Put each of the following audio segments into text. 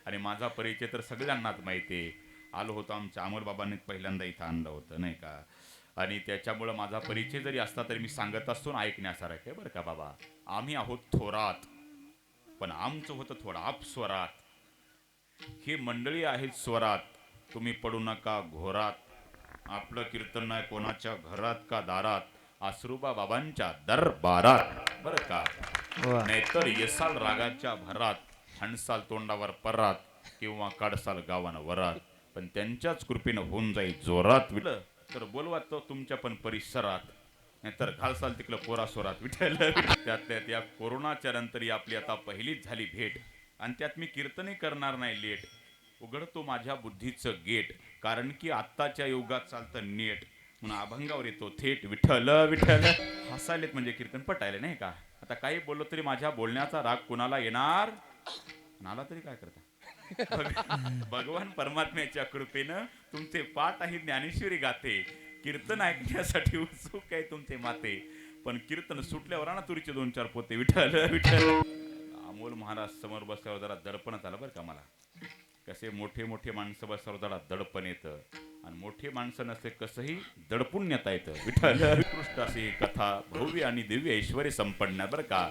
आणि माझा परिचय तर सगळ्यांनाच माहिती आहे. आलो होतो आमच्या अमरबाबांनी पहिल्यांदा इथं आणलं होतं नाही का. आणि त्याच्यामुळं माझा परिचय जरी असला तरी मी सांगत असतो ना, ऐकण्यासारखं आहे बरं का बाबा. आम्ही आहोत थोरात, पण आमचं होतं थोडं अपस्वरात. ही मंडळी आहेत स्वरात, तुम्ही पडू नका घोरात. आपलं कीर्तन नाही कोणाच्या घरात का दारात, आसरुबा बाबांच्या दरबारात बरं का. वा. नाहीतर येसाल रागाच्या भरात, हणसाल तोंडावर परात, किंवा काढसाल गावानं वरात. पण त्यांच्याच कृपेनं होऊन जाईल जोरात. विठलं तर बोलवा तो तुमच्या पण परिसरात, नाहीतर घालसाल तिकडं पोरासोरात. विठ्ठल त्यातल्या त्या कोरोनाच्या नंतर ही आपली आता पहिलीच झाली भेट. आणि त्यात मी कीर्तनही करणार नाही लेट. उघडतो माझ्या बुद्धीचं गेट, कारण की आत्ताच्या युगात चालतं नेट. म्हणून अभंगावर येतो थेट विठ्ठल विठ्ठल. हसायलेत म्हणजे कीर्तन पटायले नाही का. आता काही बोललो तरी माझ्या बोलण्याचा राग कुणाला येणार नाला तरी काय करता. भगवान परमात्म्याच्या कृपेनं तुमचे पाठ आहे ज्ञानेश्वरी गाते. कीर्तन ऐकण्यासाठी उत्सुक आहे तुमचे माते. पण कीर्तन सुटल्यावर ना तुरीचे 2-4 पोते. विठ्ठल विठ्ठल. अमोल महाराज समोर बसल्यावर जरा दडपणच आलं बरं का मला. कसे मोठे मोठे माणसं बसल्यावर जरा दडपण येतं, आणि मोठे माणसं नसते कसंही दडपून नेता येतं. विठ्ठल उत्कृष्ट अशी कथा, भव्य आणि दिव्य ऐश्वर्य संपन्न बरं का.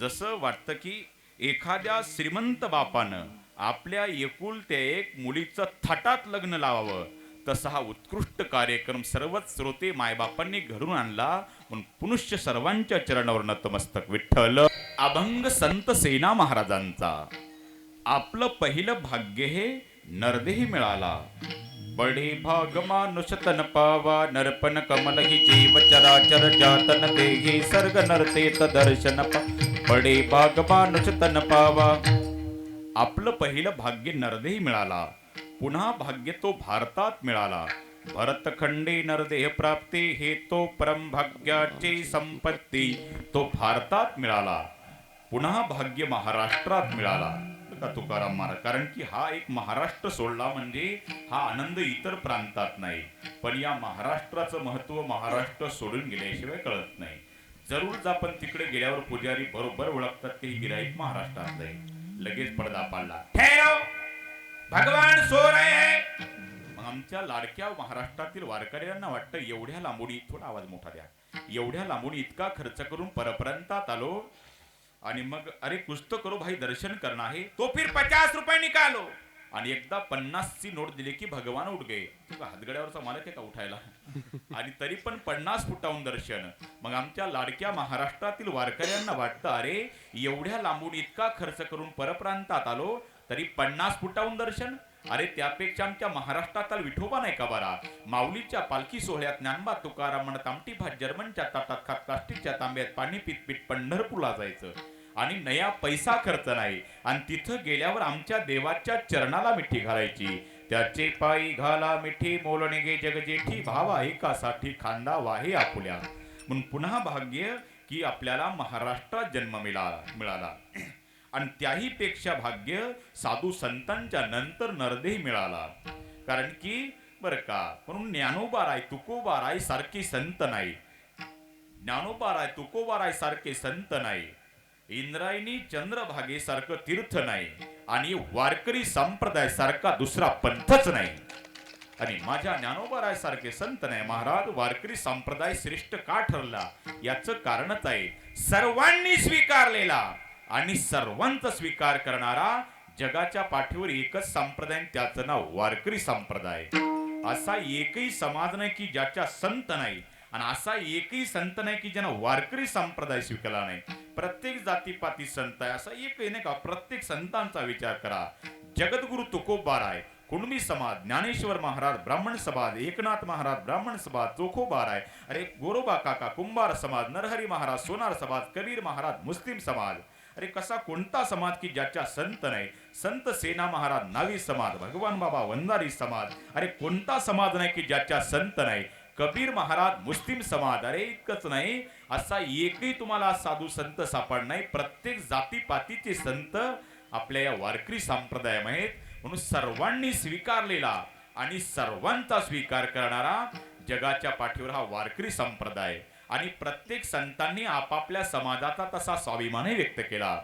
जसं वाटतं की एखाद्या श्रीमंत बापानं आपल्या एकुलत्या एक मुलीचं थाटात लग्न लावावं, तसा हा उत्कृष्ट कार्यक्रम सर्वच श्रोते मायबापांनी घडून आणला. म्हणून पुनश्च सर्वांच्या चरणावर नतमस्तक. विठ्ठल. अभंग संत सेना महाराजांचा. आपलं पहिलं भाग्य हे नरदेही मिळाला. बडे भाग मानुष तन पावा, नरपन कमल ही जीव चराचर जातन देही सर्ग नरतेत दर्शन पा. बडे भाग मानुष तन पावा. आपलं पहिलं भाग्य नरदेही मिळाला. पुन्हा भाग्य तो भारतात मिळाला. भरतखंडे नरदेह प्राप्ती, हे तो परम भाग्याची संपत्ती. तो भारतात मिळाला. पुन्हा भाग्य महाराष्ट्रात मिळाला का तुकाराम महाराज. कारण की हा एक महाराष्ट्र सोडला म्हणजे हा आनंद इतर प्रांतात नाही. पण या महाराष्ट्राचं महत्व महाराष्ट्र सोडून गेल्याशिवाय कळत नाही. जरूर आपण तिकडे गेल्यावर पुजारी बरोबर ओळखतात की गिराईक महाराष्ट्रात आहे. लगेच पडदा पाडला, ठेव भगवान सोर आहे. मग आमच्या लाडक्या महाराष्ट्रातील वारकऱ्यांना वाटतं एवढ्या लांबून, थोडा आवाज मोठा द्या, एवढ्या लांबून इतका खर्च करून परप्रांतात आलो, आणि मग अरे कुछ तो करो भाई, दर्शन करना है तो फिर 50 रुपये निकालो. आणि एकदा 50 ची नोट दिली की भगवान उठ गए. हातगड्यावरचा मालक आहे का उठायला. आणि तरी पण 50 फुटाहून दर्शन. मग आमच्या लाडक्या महाराष्ट्रातील वारकऱ्यांना वाटतं अरे एवढ्या लांबून इतका खर्च करून परप्रांतात आलो, तरी 50 फुटाहून दर्शन. अरे त्यापेक्षा आमच्या महाराष्ट्रात विठोबा नाही का बरा. माऊलीच्या पालखी सोहळ्यात ज्ञानबा तुकाराम म्हणत आमटी भात जर्मनच्या ताटात खात प्लास्टिकच्या तांब्यात पाणी पीत पीत पंढरपूरला जायचं, आणि नया पैसा खर्च नाही. आणि तिथं गेल्यावर आमच्या देवाच्या चरणाला मिठी घालायची. त्याचे पायी घाला मिठी, मोलणे गे जगजेठी, भावा एकासाठी खांदा वाहे आपुल्या. म्हणून पुन्हा भाग्य की आपल्याला महाराष्ट्रात जन्म मिळाला. आणि त्याही पेक्षा भाग्य साधू संतांच्या नंतर नरदेही मिळाला. कारण की बरं का, म्हणून ज्ञानोबाराय तुकोबाराय सारखे संत नाही. ज्ञानोबाराय तुकोबाराय सारखे संत नाही. इंद्रायणी चंद्रभागे सारखं तीर्थ नाही. आणि वारकरी संप्रदाय सारखा दुसरा पंथच नाही. आणि माझ्या ज्ञानोबाराय सारखे संत नाही. महाराज वारकरी संप्रदाय श्रेष्ठ का ठरला याचं कारणच आहे, सर्वांनी स्वीकारलेला आणि सर्वांचा स्वीकार करणारा जगाच्या पाठीवर एकच संप्रदाय, त्याचं नाव वारकरी संप्रदाय. असा एकही समाज नाही की ज्याच्या संत नाही, आणि असा एकही संत नाही की ज्यानं वारकरी संप्रदाय स्वीकारला नाही. प्रत्येक जातीपाती संत आहे असा एकही नाही का. प्रत्येक संतांचा विचार करा. जगद्गुरु तुकोबाराय कुणबी समाज, ज्ञानेश्वर महाराज ब्राह्मण समाज, एकनाथ महाराज ब्राह्मण समाज, चोखोबाराय, अरे गोरोबा काका कुंभार समाज, नरहरी महाराज सोनार समाज, कबीर महाराज मुस्लिम समाज. अरे कसा कोणता समाज की ज्याच्या संत नाही. संत सेना महाराज नावी समाज, भगवान बाबा वंजारी समाज. अरे कोणता समाज नाही की ज्याच्या संत नाही. कबीर महाराज मुस्लिम समाज. अरे इतकंच नाही, असा एकही तुम्हाला साधू संत सापड नाही. प्रत्येक जातीपातीचे संत आपल्या या वारकरी संप्रदायामध्ये. म्हणून सर्वांनी स्वीकारलेला आणि सर्वांचा स्वीकार करणारा जगाच्या पाठीवर हा वारकरी संप्रदाय. आणि प्रत्येक संतांनी आपापल्या समाजाचा तसा स्वाभिमानही व्यक्त केला.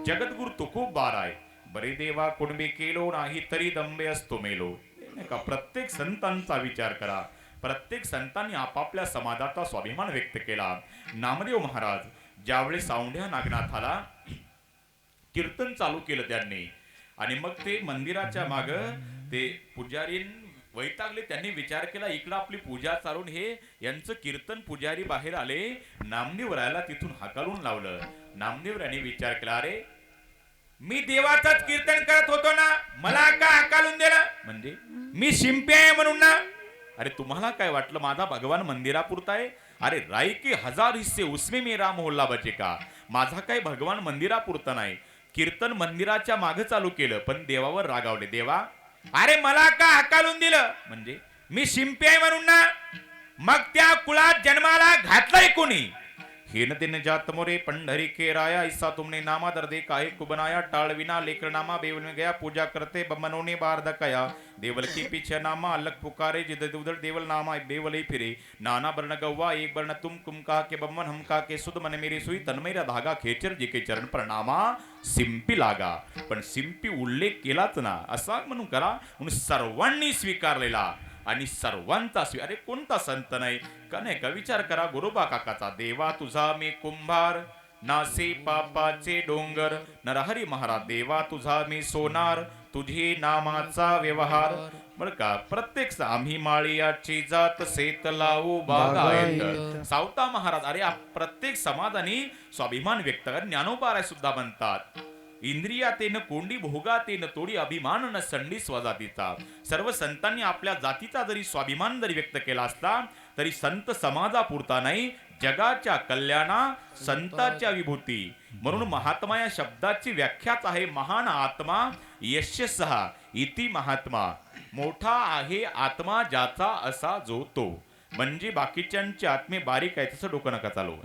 जगद्गुरु तुकोबाराय बरे देवा कुणबी केलो नाही तरी दंबे असतो मेलो. नाही का, प्रत्येक संतांचा विचार करा. प्रत्येक संतांनी आपापल्या समाजाचा स्वाभिमान व्यक्त केला. नामदेव महाराज ज्यावेळेस औंढ्या नागनाथाला कीर्तन चालू केलं त्यांनी, आणि मग ते मंदिराच्या माग ते पुजारी वैतागले. त्यांनी विचार केला, इकडं आपली पूजा चालून हे यांचं कीर्तन, पुजारी बाहेर आले, नामदेवरायाला तिथून हाकालून लावलं. नामदेवरायांनी विचार केला, अरे मी देवाचंच कीर्तन करत होतो ना, मला का हाकालून दिलं? म्हणजे मी शिंपी आहे म्हणून ना? अरे तुम्हाला काय वाटलं माझा भगवान मंदिरापुरता आहे? अरे राय के हजार हिस्से उसमें मेरा मोहल्ला बचे का. माझा काय भगवान मंदिरापुरता नाही. कीर्तन मंदिराच्या मागे चालू केलं, पण देवावर रागावले. देवा अरे मला का हाकालून दिलं? म्हणजे मी शिंपी आहे म्हणून ना? मग त्या कुळात जन्माला घातलंय कोणी? हेन दिन जात मोरे पंढरी के राया, ऐसा तुमने नामा दर्दे काहे को बनाया. टाळ विना लेकर नामा बेवल में गया, पूजा करते बमनोने बार दकाया. देवल के पीछे नामा अलग पुकारे, जिद उधर देवल नामा बेवल ही फिरे. नाना वर्ण गव्वा एक वर्ण तुम कुम का के बमन हम का के सुध मन मेरी सुई. तन्मयरा धागा खेचर जे के चरण प्रणामा सिंपी लागा. पण सिंपी उल्लेख केलाच ना, असा म्हणून करा म्हणून सर्वांनी स्वीकारलेला आणि सर्वांचा अरे कोणता संत नाही का. नाही का, विचार करा गुरुबा काकाचा. देवा तुझा मी कुंभार, नासे पापाचे डोंगर. नरहरी महाराज देवा तुझा मी सोनार, तुझे नामाचा व्यवहार. बर का, प्रत्येक आम्ही माळियाची जात, सेत लावू बागायत. सावता महाराज अरे प्रत्येक समाजाने स्वाभिमान व्यक्त कर. ज्ञानोबा सुद्धा म्हणतात, इंद्रिया तेन कोंडी भोगा तेन तोडी, अभिमान न संडी स्वजातीचा. सर्व संतांनी आपल्या जातीचा जरी स्वाभिमान जरी व्यक्त केला असला तरी संत समाजापुरता नाही, जगाच्या कल्याणा संताच्या विभूती. म्हणून महात्मा या शब्दाची व्याख्याच आहे महान आत्मा यशस्सहा इति महात्मा. मोठा आहे आत्मा ज्याचा असा जो तो. म्हणजे बाकीच्यांचे आत्मे बारीक आहे तसं डोकं नका चालू.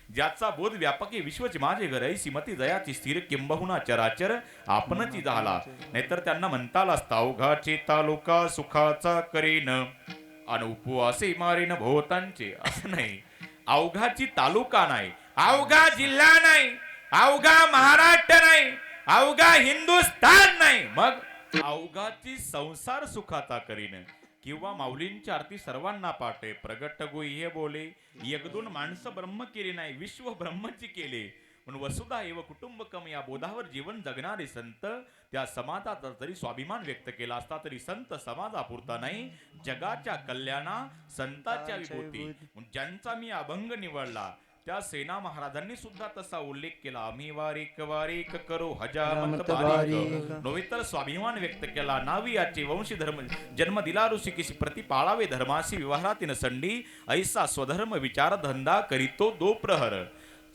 ज्याचा बोध व्यापक विश्वची माझे घर आहे, श्रीमती जयाची स्थिर किंबहुना चराचर आपणची झाला. नाहीतर त्यांना म्हणता आला असता, अवघाचे तालुका सुखाचा करीन आणि उपवासे मारेन भोवतांचे. असं नाही, अवघाची तालुका नाही, अवघा जिल्हा नाही, अवघा महाराष्ट्र नाही, अवघा हिंदुस्थान नाही, मग अवघाची संसार सुखाचा करीन. किंवा माऊलींची आरती सर्वांना पाठे. प्रगट गुह्य बोले, एक दोन माणसं ब्रह्म केले नाही, विश्व ब्रह्मची केले. म्हणून वसुधा एव कुटुंबकम या बोधावर जीवन जगणारे संत, त्या समाजाचा जरी स्वाभिमान व्यक्त केला असता तरी संत समाजापुरता नाही, जगाच्या कल्याणा संताच्या विभूती. ज्यांचा मी अभंग निवडला त्या सेना महाराजांनी सुद्धा तसा उल्लेख केला. आम्ही वारीक वारीक करो हजामत बारीक. नव्हे तर स्वाभिमान व्यक्त केला. नावी याचे वंशी धर्म जन्म दिला ऋषिकेशी, प्रति पाळावे धर्माशी व्यवहारातीन संडी. ऐसा स्वधर्म विचार धंदा करीतो दो प्रहर.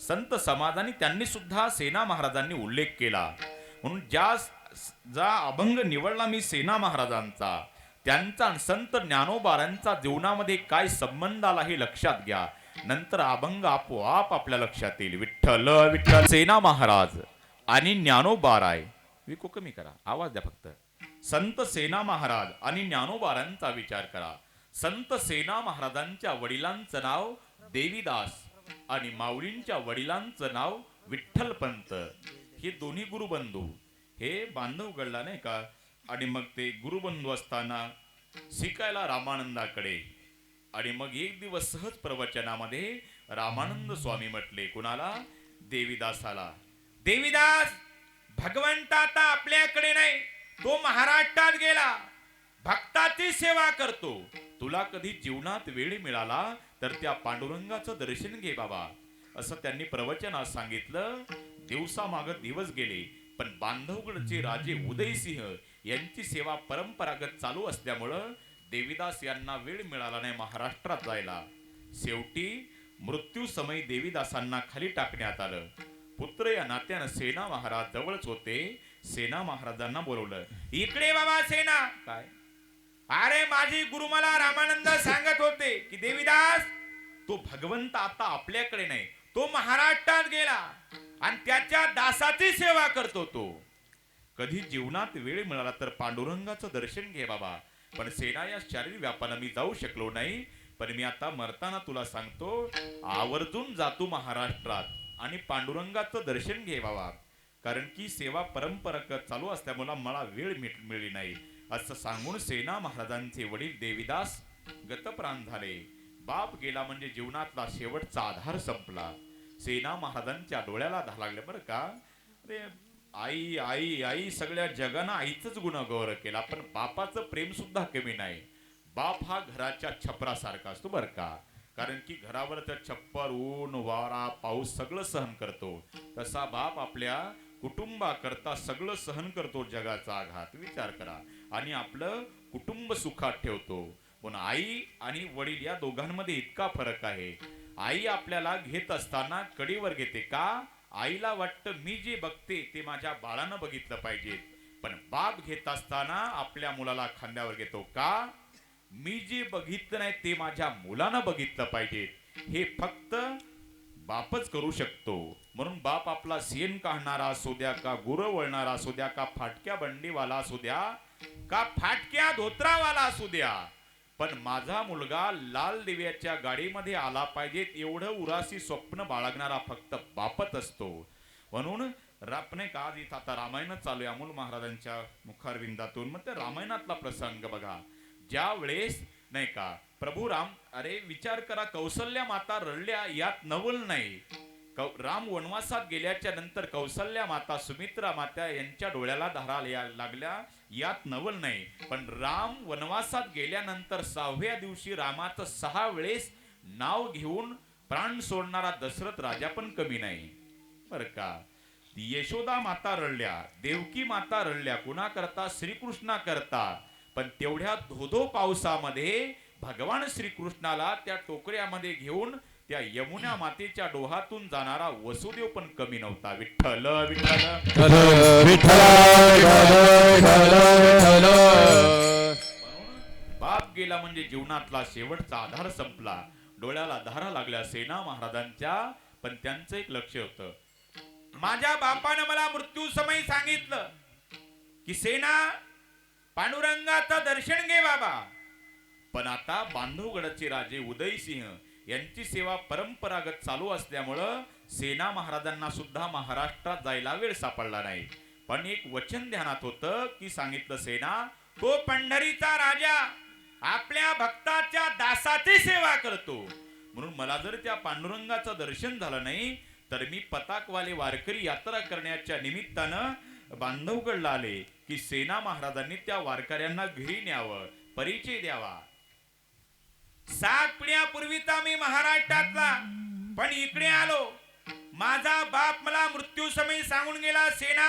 संत समाजाने त्यांनी सुद्धा सेना महाराजांनी उल्लेख केला. म्हणून ज्या अभंग निवडला मी सेना महाराजांचा, त्यांचा संत ज्ञानोबारांचा जीवनामध्ये काय संबंध आला हे लक्षात घ्या. नंतर अभंग आपोआप आपल्या लक्षात येईल. विठ्ठल विठ्ठल. सेना महाराज आणि ज्ञानोबाराय, विको कमी करा, आवाज द्या फक्त. संत सेना महाराज आणि ज्ञानोबारांचा विचार करा. संत सेना महाराजांच्या वडिलांचं नाव देवीदास आणि माऊलींच्या वडिलांचं नाव विठ्ठलपंत. हे दोन्ही गुरुबंधू, हे बांधव गडला नाही का. आणि मग ते गुरुबंधू असताना शिकायला रामानंदाकडे. आणि मग एक दिवस सहज प्रवचनामध्ये रामानंद स्वामी म्हटले कुणाला? देवीदासाला. देवीदास, भगवंत आता आपल्याकडे नाही, तो महाराष्ट्रात गेला, भक्ताची सेवा करतो. तुला कधी जीवनात वेळ मिळाला तर त्या पांडुरंगाचं दर्शन घे बाबा, असं त्यांनी प्रवचनात सांगितलं. दिवसामागत दिवस गेले, पण बांधवगडचे राजे उदयसिंह यांची सेवा परंपरागत चालू असल्यामुळं देवीदास यांना वेळ मिळाला नाही महाराष्ट्रात जायला. शेवटी मृत्यू समय देवीदासांना खाली टाकण्यात आलं. पुत्र या नात्यानं सेना महाराज जवळच होते. सेना महाराजांना बोलवलं, इकडे बाबा सेना. काय? अरे माझी गुरु मला रामानंद सांगत होते की देवीदास, तो भगवंत आता आपल्याकडे नाही, तो महाराष्ट्रात गेला आणि त्याच्या दासाची सेवा करतो. तो कधी जीवनात वेळ मिळाला तर पांडुरंगाचं दर्शन घे बाबा. पण सेना या शारीरिक व्यापानं मी जाऊ शकलो नाही, पण मी आता मरताना तुला सांगतो, आवर्जून जातो महाराष्ट्रात आणि पांडुरंगाचं दर्शन घे बाबा. कारण की सेवा परंपरा चालू असल्यामुळे मला वेळ मिळली नाही असं सांगून सेना महाराजांचे वडील देवीदास गतप्राण झाले. बाप गेला म्हणजे जीवनातला शेवटचा आधार संपला. सेना महाराजांच्या डोळ्याला धार लागले बरं का. अरे आई आई आई सगळ्या जगानं आईच गुणगौर केला, पण बापाचं प्रेम सुद्धा कमी नाही. बाप हा घराच्या छपरासारखा असतो बरं का. कारण की घरावर तर छप्पर, ऊन, वारा, पाऊस सगळं सहन करतो. तसा बाप आपल्या कुटुंबाकरता सगळं सहन करतो जगाचा आघात. विचार करा. आणि आपलं कुटुंब सुखात ठेवतो. पण आई आणि वडील या दोघांमध्ये इतका फरक आहे. आई आपल्याला घेत असताना कडीवर घेते का. आईला वाटतं मी जे बघते ते माझ्या बाळानं बघितलं पाहिजे. पण बाप घेत असताना आपल्या मुलाला खांद्यावर घेतो का. मी जे बघितलं नाही ते माझ्या मुलानं बघितलं पाहिजे. हे फक्त बापच करू शकतो. म्हणून बाप आपला शेण काढणारा असू द्या, का गुरं वळणारा असू द्या, का फाटक्या बंडीवाला असू द्या, का फाटक्या धोत्रावाला असू द्या, पण माझा मुलगा लाल दिव्याच्या गाडीमध्ये आला पाहिजे एवढं उरासी स्वप्न बाळगणारा फक्त बापच असतो. म्हणून रापणे का इथं आता रामायण चालू आहे अमोल महाराजांच्या मुखारविंदातून. मग ते रामायणातला प्रसंग बघा. ज्या वेळेस नाही का प्रभू राम, अरे विचार करा, कौसल्या माता रडल्या यात नवल नाही. राम वनवासात गेल्याच्या नंतर कौसल्या माता, सुमित्रा माता यांच्या डोळ्याला धारा लागल्या यात नवल नाही. पण राम वनवासात गेल्यानंतर 6व्या दिवशी रामाचं 6 वेळेस नाव घेऊन प्राण सोडणारा दशरथ राजा पण कमी नाही बर का. यशोदा माता रडल्या, देवकी माता रडल्या, कुणा करता, श्रीकृष्णा करता. पण तेवढ्या धोधो पावसामध्ये भगवान श्रीकृष्णाला त्या टोकऱ्यामध्ये घेऊन त्या यमुना मातेच्या डोहातून जाणारा वसुदेव पण कमी नव्हता. विठ्ठल विठ्ठल बाप गेला म्हणजे जीवनातला शेवटचा आधार संपला. डोळ्याला धारा लागल्या सेना महाराजांच्या. पण त्यांचं एक लक्ष होतं. माझ्या बापानं मला मृत्यू समय सांगितलं की सेना पांडुरंगाचं दर्शन घे बाबा. पण आता बांधवगडाचे राजे उदयसिंह यांची सेवा परंपरागत चालू असल्यामुळं सेना महाराजांना सुद्धा महाराष्ट्रात जायला वेळ सापडला नाही. पण एक वचन ध्यानात होतं की सांगितलं सेना, तो पंढरीचा राजा आपल्या भक्ताच्या दासाची सेवा करतो. म्हणून मला जर त्या पांडुरंगाचं दर्शन झालं नाही तर मी पताकवाले वारकरी यात्रा करण्याच्या निमित्तानं बांधवगडला आले की सेना महाराजांनी त्या वारकऱ्यांना घरी न्यावं, परिचय द्यावा. 7 पिढ्यापूर्वीचा मी महाराष्ट्रातला, पण इकडे आलो. माझा बाप मला मृत्यू समय सांगून गेला, सेना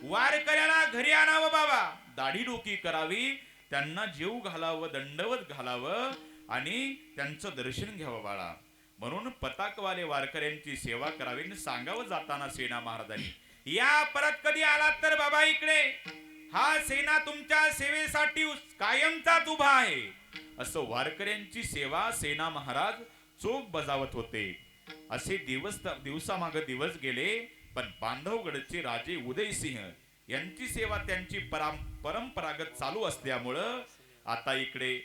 वारकऱ्याला घरी आणावं बाबा, दाढी डोकी करावी, त्यांना जेव घालावं, दंडवत घालावं आणि त्यांचं दर्शन घ्यावं बाळा. म्हणून पताकवाले वारकऱ्यांची सेवा करावी सांगावं जाताना सेना महाराजांनी. या परत कधी आलात तर बाबा इकडे, हा सेना तुमच्या सेवेसाठी कायमचाच उभा आहे. असं वारकऱ्यांची सेवा सेना महाराज चोख बजावत होते. असे दिवसामागे दिवस गेले. पण बांधवगडचे राजे उदयसिंह यांची सेवा त्यांची परंपरागत चालू असल्यामुळं आता इकडे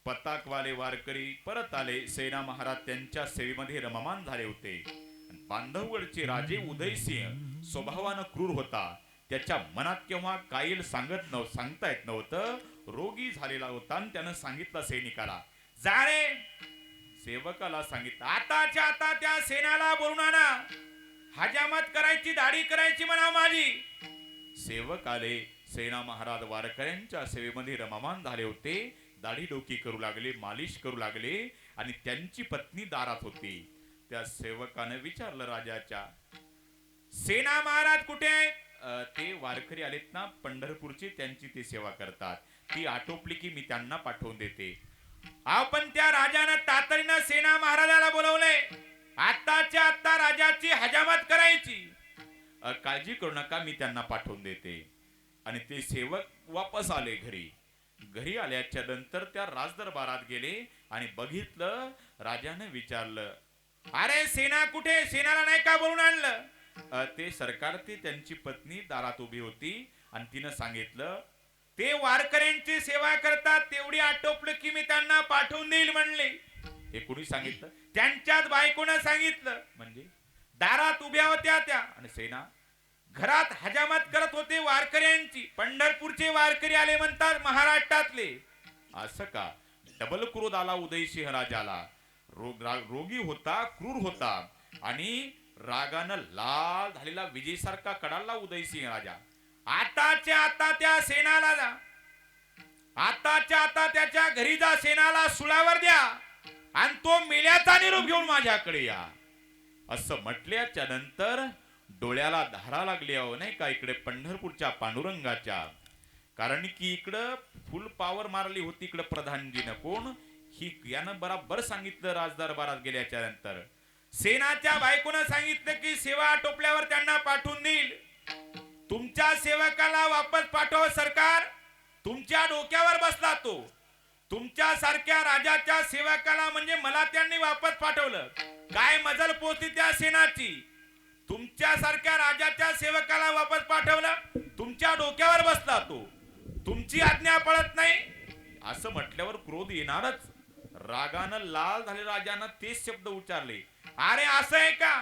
पताकवाले वारकरी परत आले. सेना महाराज त्यांच्या सेवेमध्ये रममान झाले होते. बांधवगडचे राजे उदयसिंह स्वभावानं क्रूर होता. त्याच्या मनात केव्हा कायल सांगता येत नव्हतं. रोगी झालेला होता आणि त्यानं सांगितलं सैनिकाला, जा रे. सेवकाला सांगितलं, आताच्या आता त्या सेनाला बोलून आणा, हजामत करायची, दाढी करायची म्हणा माझी. सेवक आले. सेना महाराज वारकऱ्यांच्या सेवेमध्ये रममान झाले होते. दाढी डोकी करू लागले, मालिश करू लागले आणि त्यांची पत्नी दारात होती. त्या सेवकाने विचारलं राजाच्या, सेना महाराज कुठे आहेत? ते वारकरी आलेत ना पंढरपूरची, त्यांची ते सेवा करतात. ती आटोपली की मी त्यांना पाठवून देते. आपण त्या राजानं तातडीनं सेना महाराजाला बोलवलंय, आताच्या आता राजाची हजामत करायची. काळजी करू नका, मी त्यांना पाठवून देते. आणि ते सेवक वापस आले घरी. घरी आल्याच्या नंतर त्या राजदरबारात गेले आणि बघितलं. राजाने विचारलं, अरे सेना कुठे? सेनाला नाही का बोलून आणलं? ते सरकार, ते त्यांची पत्नी दारात उभी होती आणि तिनं सांगितलं, ते वारकऱ्यांची सेवा करतात, तेवढी आटोपलं की मी त्यांना पाठवून देईल म्हणले. हे कुणी घरात हजामत करत होते वारकऱ्यांची. पंढरपूरचे वारकरी आले म्हणतात महाराष्ट्रातले. असं का? डबल क्रोध आला उदयसिंह राजाला. रोगी होता, क्रूर होता आणि रागानं लाल झालेला विजयसारखा कडाला उदयसिंह राजा. आताच्या आता त्या सेनाला जा, आताच्या आता त्याच्या घरी जा, सेनाला सुळावर द्या आणि तो मेल्याचा निरोप घेऊन माझ्याकडे या. असं म्हटल्याच्या नंतर डोळ्याला धारा लागली अहो नाही का इकडे पंढरपूरच्या पांडुरंगाच्या. कारण की इकडं फुल पावर मारली होती इकडे प्रधानजीनं. कोण ही यानं बराबर सांगितलं राजदरबारात गेल्याच्या नंतर. सेनाच्या बायकोनं सांगितलं की सेवा आटोपल्यावर त्यांना पाठवून देईल. तुमच्या सेवकाला वापस पाठव सरकार. तुमच्या डोक्यावर बसला तो. तुमच्या सारख्या राजाच्या सेवकाला म्हणजे मला त्यांनी वापस पाठवलं. काय मजल पोचली त्या सेनाची. तुमच्या सारख्या राजाच्या सेवकाला वापस पाठवलं. तुमच्या डोक्यावर बसला तो. तुमची आज्ञा पळत नाही. असं म्हटल्यावर क्रोध येणारच. रागानं लाल झाले राजानं तेच शब्द उच्चारले. अरे असं आहे का?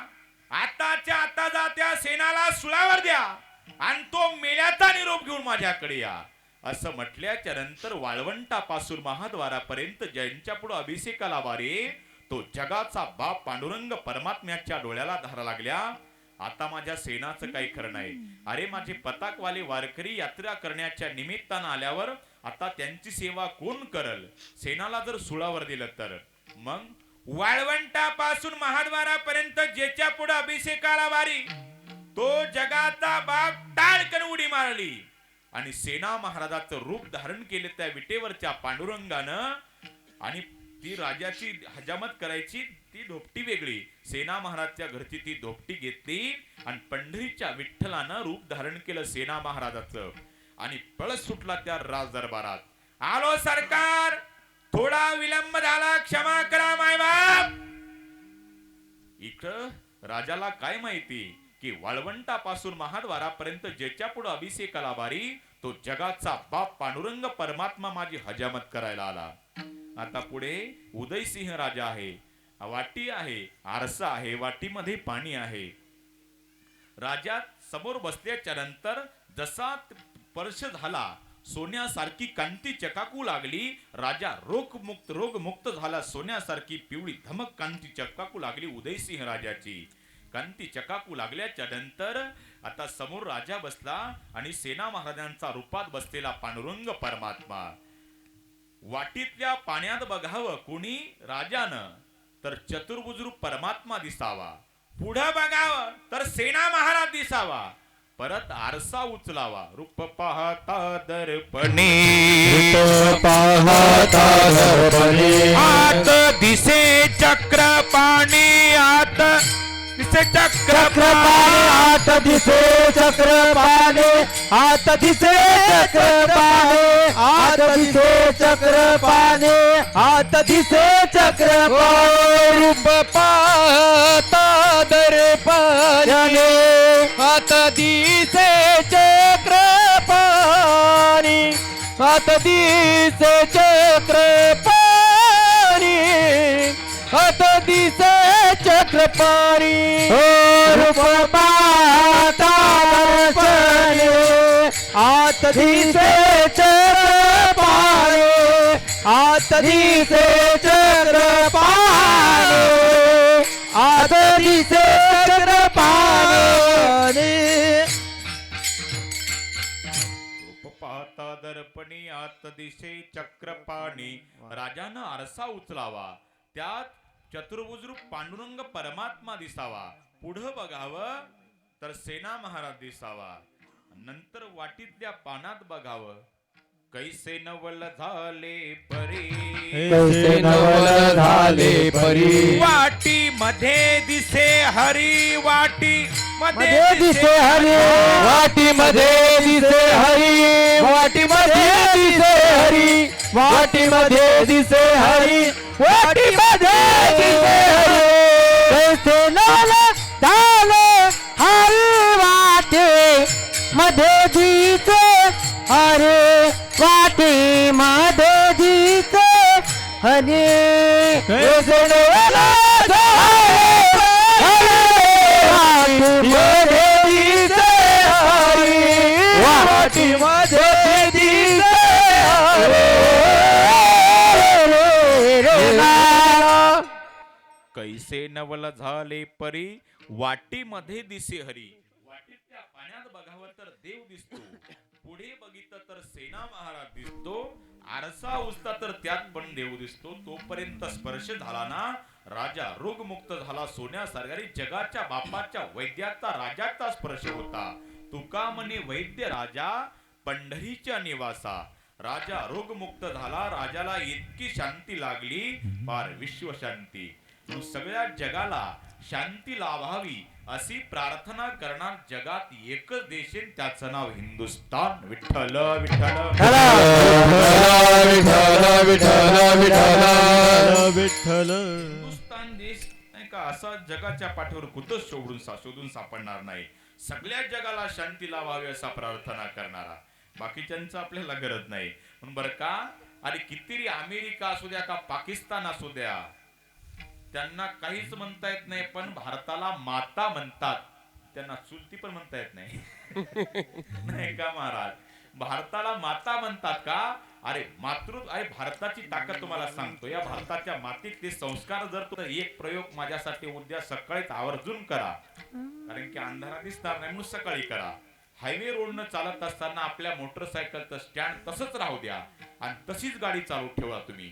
आताच्या आता जा त्या सेनाला सुळावर द्या आणि तो मेल्याचा निरोप घेऊन माझ्याकडे या. असं म्हटल्याच्या नंतर वाळवंटापासून महाद्वारापर्यंत ज्यांच्या पुढे अभिषेकाला वारे तो जगाचा बाप पांडुरंग परमात्म्याच्या डोळ्याला धारा लागल्या. आता माझ्या सेनाचं काही खरं नाही. अरे माझे पताकवाले वारकरी यात्रा करण्याच्या निमित्तानं आल्यावर आता त्यांची सेवा कोण करल? सेनाला जर सुळावर दिलं तर. मग वाळवंटापासून महाद्वारापर्यंत ज्याच्या पुढे अभिषेकाला वारी तो जगाचा बाप टाळकन उडी मारली आणि सेना महाराजाचं रूप धारण केले त्या विटेवरच्या पांडुरंगानं. आणि ती राजाची हजामत करायची ती धोपटी वेगळी. सेना महाराजच्या घरची ती धोपटी घेतली आणि पंढरीच्या विठ्ठलानं रूप धारण केलं सेना महाराजाचं आणि पळस सुटला त्या राज दरबारात. आलो सरकार, थोडा विलंब झाला, क्षमा करा मायबाप. इकडं राजाला काय माहिती की वाळवंटापासून महाद्वारापर्यंत ज्याच्या पुढे अभिषेकाला बारी तो जगाचा बाप पांडुरंग परमात्मा माझी हजामत करायला आला. आता पुढे उदयसिंह राजा आहे. वाटी आहे, आरसा आहे, वाटीमध्ये पाणी आहे. राजा समोर बसल्याच्या नंतर जसा स्पर्श झाला सोन्यासारखी कांती चकाकू लागली. राजा रोगमुक्त झाला. सोन्यासारखी पिवळी धमक कांती चकाकू लागली उदयसिंह राजाची. कांती चकाकू लागल्याच्या नंतर आता समोर राजा बसला आणि सेना महाराजांचा रूपात बसलेला पांडुरंग परमात्मा. वाटीतल्या पाण्यात बघावं कोणी राजानं तर चतुर्भुज परमात्मा दिसावा. पुढं बघावं तर सेना महाराज दिसावा. परत आरसा उचलावा. रूप पाहता दर्पणे, आत दिसे चक्र पाणी, आत दिसे चक्र पाणी, आत दिसे चक्र पाणी, आत दिसे चक्र पाणी, आत दिसे चक्र पाणी, आत दिसे चक्र पाणी. रूप पाहता दर्पणे, आत दिसे चक्र पाणी, आत दिसे चक्र पाणी, आत दिसे चक्र पाणी. रूप पाहता दर्पणे, आत दिसे चक्र पाणी, आत दिसे चक्र पाणी, आत दिसे चक्र पाणी. रूप पाहता दर्पणी, आत दिसे चक्र पाणी. राजानं आरसा उचलावा. त्यात चतुर्भुज पांडुरंग परमात्मा दिसावा. पुढं बघावं तर सेना महाराज दिसावा. नंतर वाटीतल्या पानात बघावं कैसे नवल झाले परी, कैसे नवल झाले परी. वाटी मध्ये दिसे हरी, वाटी मध्ये दिसे हरी, वाटी मध्ये दिसे हरी, वाटी मध्ये दिसे हरी, वाटी मध्ये दिसे हरी, वाटी मध्ये दिसे हरी. कैसे नवल झाले हरी, वाटी मध्ये दिसे हरी, वाटी मध्ये दिसे हरी. कैसे नवल झाले हरी, वाटी मध्ये दिसे सेनवल झाले परी वाटीमध्ये दिसे हरी. वाटीत त्या पाण्यात बघावं तर देव दिसतो, पुढे बघितलं तर सेना महाराज दिसतो, आरसा उचता तर त्यात पण देव दिसतो. तोपर्यंत स्पर्श झाला ना, राजा रोगमुक्त झाला सोन्यासारखा. जगाच्या बापाच्या वैद्याचा राजाचा स्पर्श होता. तुका म्हणे वैद्य राजा पंढरीच्या निवासा. राजा रोगमुक्त झाला, राजाला इतकी शांती लागली, फार विश्व शांती. सगळ्या जगाला शांती लाभावी अशी प्रार्थना करणार जगात एकच देश आहे, त्याचं नाव हिंदुस्तान. विठ्ठल विठ्ठल हिंदुस्तान देश नाही का असा जगाच्या पाठीवर कुठंच शोधून सापडणार नाही. सगळ्या जगाला शांती लावावी असा प्रार्थना करणारा. बाकीच्यांचं आपल्याला गरज नाही. म्हणून बरं का, अरे कितीतरी अमेरिका असू द्या का पाकिस्तान असू द्या, त्यांना काहीच म्हणता येत नाही, पण भारताला माता म्हणतात. त्यांना चुलती पण म्हणता येत नाही. नाही का महाराज, भारताला माता म्हणतात का? अरे अरे भारताची ताकद तुम्हाला सांगतो. या भारताच्या मातीतले संस्कार जर तुम्ही एक प्रयोग माझ्यासाठी उद्या सकाळीच आवर्जून करा, कारण की अंधारा दिसणार नाही म्हणून सकाळी करा. हायवे रोडनं चालत असताना आपल्या मोटरसायकलचं स्टँड तसंच राहू द्या आणि तशीच गाडी चालू ठेवा. तुम्ही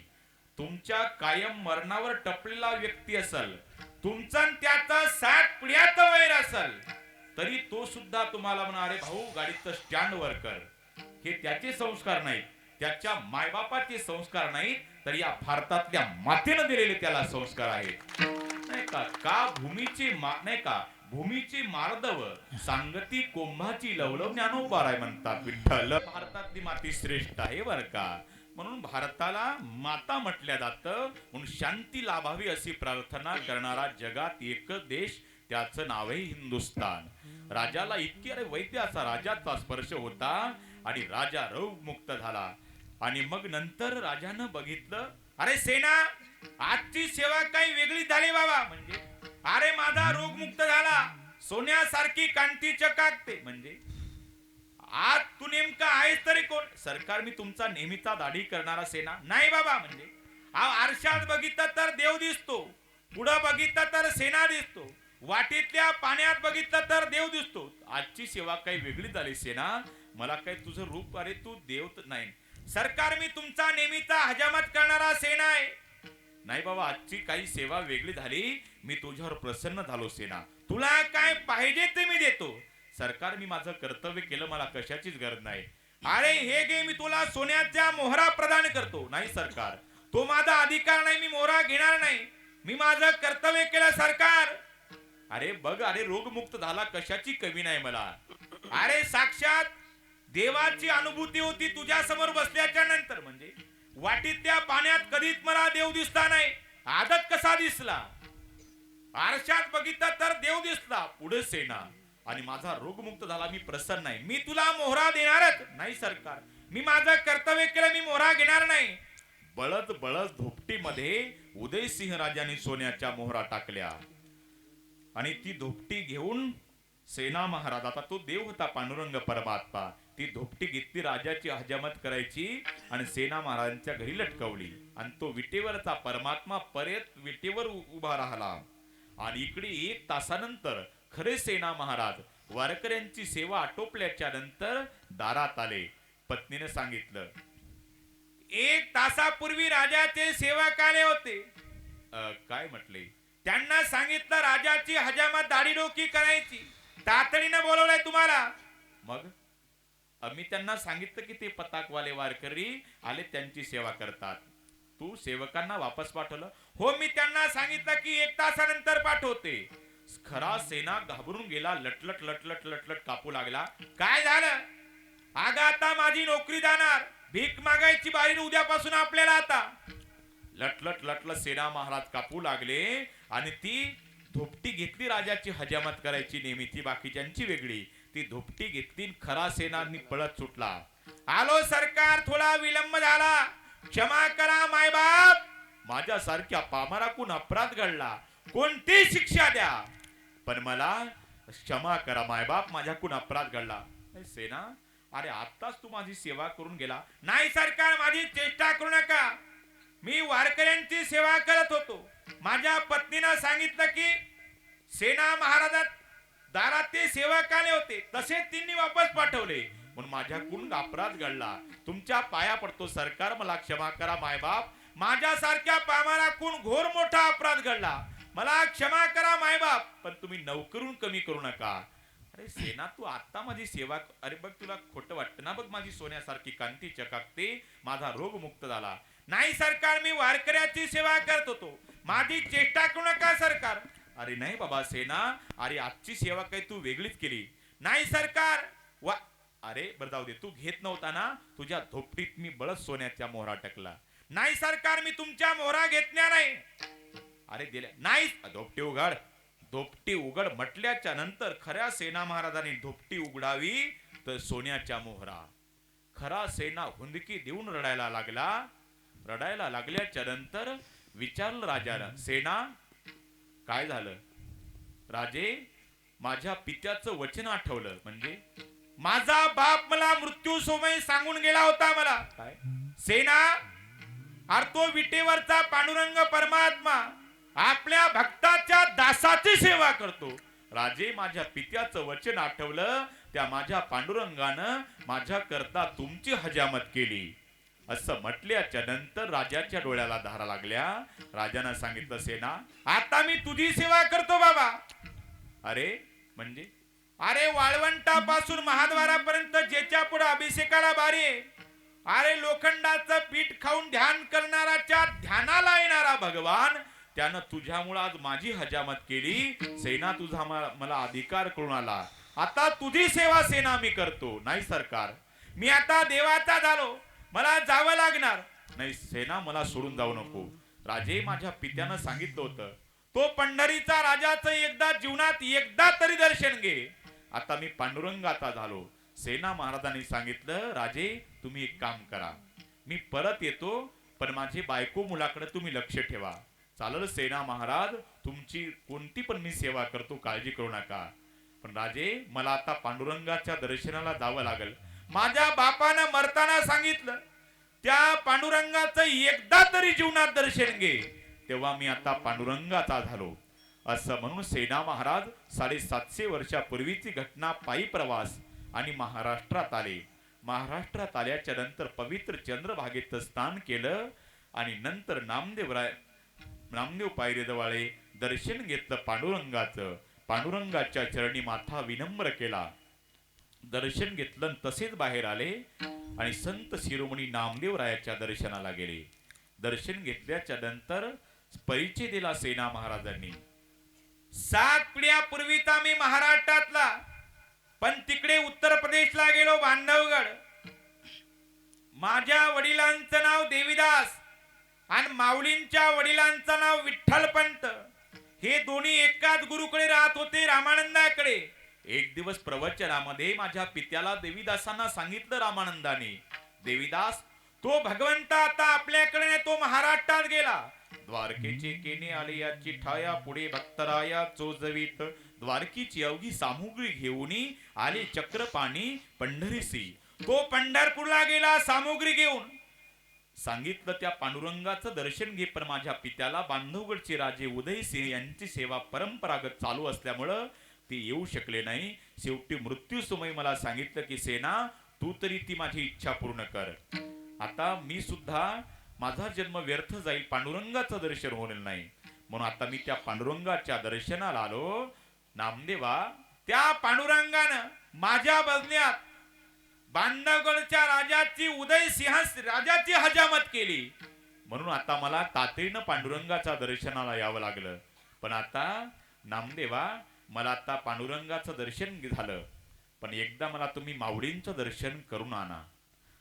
तुमच्या कायम मरणावर टपलेला व्यक्ती असेल, तुमचा त्याचा 60 पिढ्यात वैर असेल, तरी तो सुद्धा तुम्हाला म्हणा, अरे भाऊ गाडीचं स्टँड वर कर. हे त्याचे संस्कार नाहीत, त्याच्या मायबापाचे संस्कार नाहीत, तर या भारतातल्या मातेनं दिलेले त्याला संस्कार आहेत. नाही का भूमीची नाही का भूमीची मार्दव सांगती कोंभाची लवलव ज्ञानोबाराय म्हणतात. विठ्ठल भारतातली माती श्रेष्ठ आहे बर का. म्हणून भारताला माता म्हटल्या जातं. म्हणून शांती लाभावी अशी प्रार्थना करणारा जगात एकच देश, त्याचं नाव आहे हिंदुस्तान. राजाला इतकी अरे वैद्याचा राजाचा स्पर्श होता आणि राजा रोग मुक्त झाला. आणि मग नंतर राजानं बघितलं, अरे सेना आजची सेवा काही वेगळी झाली बाबा. म्हणजे अरे माझा रोग मुक्त झाला, सोन्यासारखी कांती चकाकते. म्हणजे आज तू नेमका आहेस तरी कोण? सरकार मी तुमचा नेहमीचा दाढी करणारा सेना नाही बाबा. म्हणजे आरशात बघितलं तर देव दिसतो, पुढं बघितलं तर सेना दिसतो, वाटीतल्या पाण्यात बघितलं तर देव दिसतो. आजची सेवा काही वेगळी झाली सेना, मला काही तुझं रूप, अरे तू देव नाही. सरकार मी तुमचा नेहमीचा हजामत करणारा सेना आहे. नाही बाबा, आजची काही सेवा वेगळी झाली, मी तुझ्यावर प्रसन्न झालो सेना, तुला काय पाहिजे ते मी देतो. सरकार मी माझं कर्तव्य केलं, मला कशाचीच गरज नाही. अरे हे घे, मी तुला सोन्याच्या मोहरा प्रदान करतो. नाही सरकार, तो माझा अधिकार नाही, मी मोहरा घेणार नाही, मी माझं कर्तव्य केलं सरकार. अरे बघ, अरे रोगमुक्त झाला, कशाची कमी नाही मला. अरे साक्षात देवाची अनुभूती होती तुझ्या समोर बसल्याच्या नंतर. म्हणजे वाटीतल्या पाण्यात कधीच मला देव दिसला नाही, आदत कसा दिसला, आरशात बघितला तर देव दिसला, पुढे सेना. आणि माझा रोगमुक्त झाला, मी प्रसन्न नाही, मी तुला मोहरा देणारच नाही सरकार, मी माझं कर्तव्य केलं, मी मोहरा घेणार नाही. बळद बळद धोपटीमध्ये उदयसिंह राजांनी सोन्याच्या मोहरा टाकल्या आणि ती धोपटी घेऊन सेना महाराज, आता तो देव होता पांडुरंग परमात्मा, ती धोपटी घेतली, राजाची हजामत करायची आणि सेना महाराजांच्या घरी लटकवली. आणि तो विटेवरचा परमात्मा परत विटेवर उभा राहिला. आणि इकडे 1 तासानंतर खरे सेना महाराज वारकऱ्यांची सेवा आटोपल्याच्या नंतर दारात आले. पत्नीने सांगितलं, 1 तासापूर्वी राजाचे सेवक आले होते. काय म्हटले? त्यांना सांगितलं राजाची हजामत दाढी डोकी करायची, तातडीनं बोलवलंय तुम्हाला. मग मी त्यांना सांगितलं की ते पताकवाले वारकरी आले, त्यांची सेवा करतात. तू सेवकांना वापस पाठवलं? हो, मी त्यांना सांगितलं की 1 तासानंतर पाठवते. खरा सेना घाबरून गेला, लटलट लटलट लटलट कापू लागला. काय झालं? अगं आता माझी नोकरी जाणार, भीक मागायची बारी उद्यापासून आपल्याला आता. लटलट लटलट सेना महाराज कापू लागले आणि ती धोपटी घेतली राजाची हजामत करायची नेहमी, ती बाकीच्यांची वेगळी. ती धोपटी घेतली, खरा सेनानी पळत सुटला. आलो सरकार, थोडा विलंब झाला, क्षमा करा मायबाप, माझ्यासारख्या पामराकून अपराध घडला, कोणती शिक्षा द्या, पण मला क्षमा करा मायबाप, माझ्याकडून अपराध घडला. सेना, अरे आत्ताच तू माझी सेवा करून गेला. नाही सरकार, माझी चेष्टा करू नका, मी वारकऱ्यांची सेवा करत होतो. माझ्या पत्नीनं सांगितलं की सेना महाराजात दारात ते सेवक आले होते, तसेच त्यांनी वापस पाठवले. म्हणून माझ्याकडून अपराध घडला. तुमच्या पाया पडतो सरकार, मला क्षमा करा मायबाप. माझ्यासारख्या पामाराकडून घोर मोठा अपराध घडला, मला क्षमा करा मायबाप. पण तुम्ही नौकरून कमी करू नका. अरे सेना, तू आता माझी सेवा, अरे बघ तुला खोटं वाटतं ना, बघ माझी सोन्यासारखी कांती चकाकते, माझा रोग मुक्त झाला. नाही सरकार, मी वारकऱ्याची सेवा करत होतो, माझी चेष्टा करू नका सरकार. अरे नाही बाबा सेना, अरे आजची सेवा काही तू वेगळीच केली. नाही सरकार, वा अरे बरं जाऊ दे, तू घेत नव्हता ना, तुझ्या धोपटीत मी बळच सोन्याच्या मोहरा टाकला. नाही सरकार, मी तुमच्या मोहरा घेतल्या नाही. अरे दिल्या नाही, धोपटी उघड, धोपटी उघड म्हटल्याच्या नंतर खऱ्या सेना महाराजांनी धोपटी उघडावी तर सोन्याच्या मोहरा. खरा सेना हुंदकी देऊन रडायला लागला. रडायला लागल्याच्या नंतर विचारलं राजाला, सेना काय झालं? राजे, माझ्या पित्याचं वचन आठवलं. म्हणजे माझा बाप मला मृत्यू सोमय सांगून गेला होता. मला काय सेना, तो विटेवरचा पांडुरंग परमात्मा आपल्या भक्ताच्या दासाची सेवा करतो. राजे, माझ्या पित्याचं वचन आठवलं, त्या माझ्या पांडुरंगानं माझ्या करता तुमची हजामत केली. असं म्हटल्याच्या नंतर राजाच्या डोळ्याला धारा लागल्या. राजानं सांगितलं, सेना आता मी तुझी सेवा करतो बाबा. अरे म्हणजे, अरे वाळवंटापासून महाद्वारापर्यंत ज्याच्या पुढे अभिषेकाला बारी, अरे लोखंडाचं पीठ खाऊन ध्यान करणाराच्या ध्यानाला येणारा भगवान, त्यानं तुझ्यामुळे आज माझी हजामत केली. सेना, तुझा मला अधिकार करून आला. आता तुझी सेवा सेना मी करतो. नाही सरकार, मी आता देवाचा झालो, मला जावं लागणार. नाही सेना, मला सोडून जाऊ नको. राजे, माझ्या पित्यानं सांगितलं होतं, तो पंढरीचा राजाचं एकदा जीवनात एकदा तरी दर्शन घे. आता मी पांडुरंगाचा झालो. सेना महाराजांनी सांगितलं, राजे तुम्ही एक काम करा, मी परत येतो, पण माझी बायको मुलाकडे तुम्ही लक्ष ठेवा. चालेल सेना महाराज, तुमची कोणती पण मी सेवा करतो, काळजी करू नका. पण राजे, मला आता पांडुरंगाच्या दर्शनाला जावं लागेल. माझ्या बापानं मरताना सांगितलं, त्या पांडुरंगाचं एकदा तरी जीवनात दर्शन घे. तेव्हा मी आता पांडुरंगाचा झालो. असं म्हणून सेना महाराज 750 वर्षापूर्वीची घटना, पायी प्रवास आणि महाराष्ट्रात आले. महाराष्ट्रात आल्याच्या नंतर पवित्र चंद्रभागेत स्नान केलं आणि नंतर नामदेव पायरीजवळ दर्शन घेतलं पांडुरंगाचं. पांडुरंगाच्या चरणी माथा विनम्र केला, दर्शन घेतलं, तसेच बाहेर आले आणि संत शिरोमणी नामदेवरायाच्या दर्शनाला गेले. दर्शन घेतल्याच्या नंतर परिचय दिला सेना महाराजांनी. 7 पिढ्यापूर्वीचा मी महाराष्ट्रातला, पण तिकडे उत्तर प्रदेशला गेलो, बांधवगड. माझ्या वडिलांचं नाव देवीदास आणि माऊलींच्या वडिलांचं नाव विठ्ठलपंत. हे दोन्ही एकाच गुरुकडे राहत होते, रामानंदाकडे. एक दिवस प्रवचनामध्ये माझ्या पित्याला देवीदासांना सांगितलं रामानंदाने, देवीदास, तो भगवंत आता आपल्याकडे नाही, तो महाराष्ट्रात गेला. द्वारकेचे केने आले याची ठाया, पुढे भक्तराया चोजवीत. द्वारकीची अवघी सामुग्री घेऊन आले चक्रपाणी पंढरीसी. तो पंढरपूरला गेला सामुग्री घेऊन. सांगितलं, त्या पांडुरंगाचं दर्शन घे. पण माझ्या पित्याला बांधवगडचे राजे उदयसिंह यांची सेवा परंपरागत चालू असल्यामुळं ते येऊ शकले नाही. शेवटी मृत्यू समय मला सांगितलं की सेना, तू तरी ती माझी इच्छा पूर्ण कर. आता मी सुद्धा, माझा जन्म व्यर्थ जाईल, पांडुरंगाचं दर्शन होणार नाही. म्हणून आता मी त्या पांडुरंगाच्या दर्शनाला आलो. नामदेवा, त्या पांडुरंगानं माझ्या बदल्यात बांधवगडच्या राजाची, उदयसिंह राजाची हजामत केली. म्हणून आता मला तातडीनं पांडुरंगाच्या दर्शनाला यावं लागलं. पण आता नामदेवा, मला आता पांडुरंगाचं दर्शन झालं, पण एकदा मला तुम्ही माऊलींचं दर्शन करून आणा.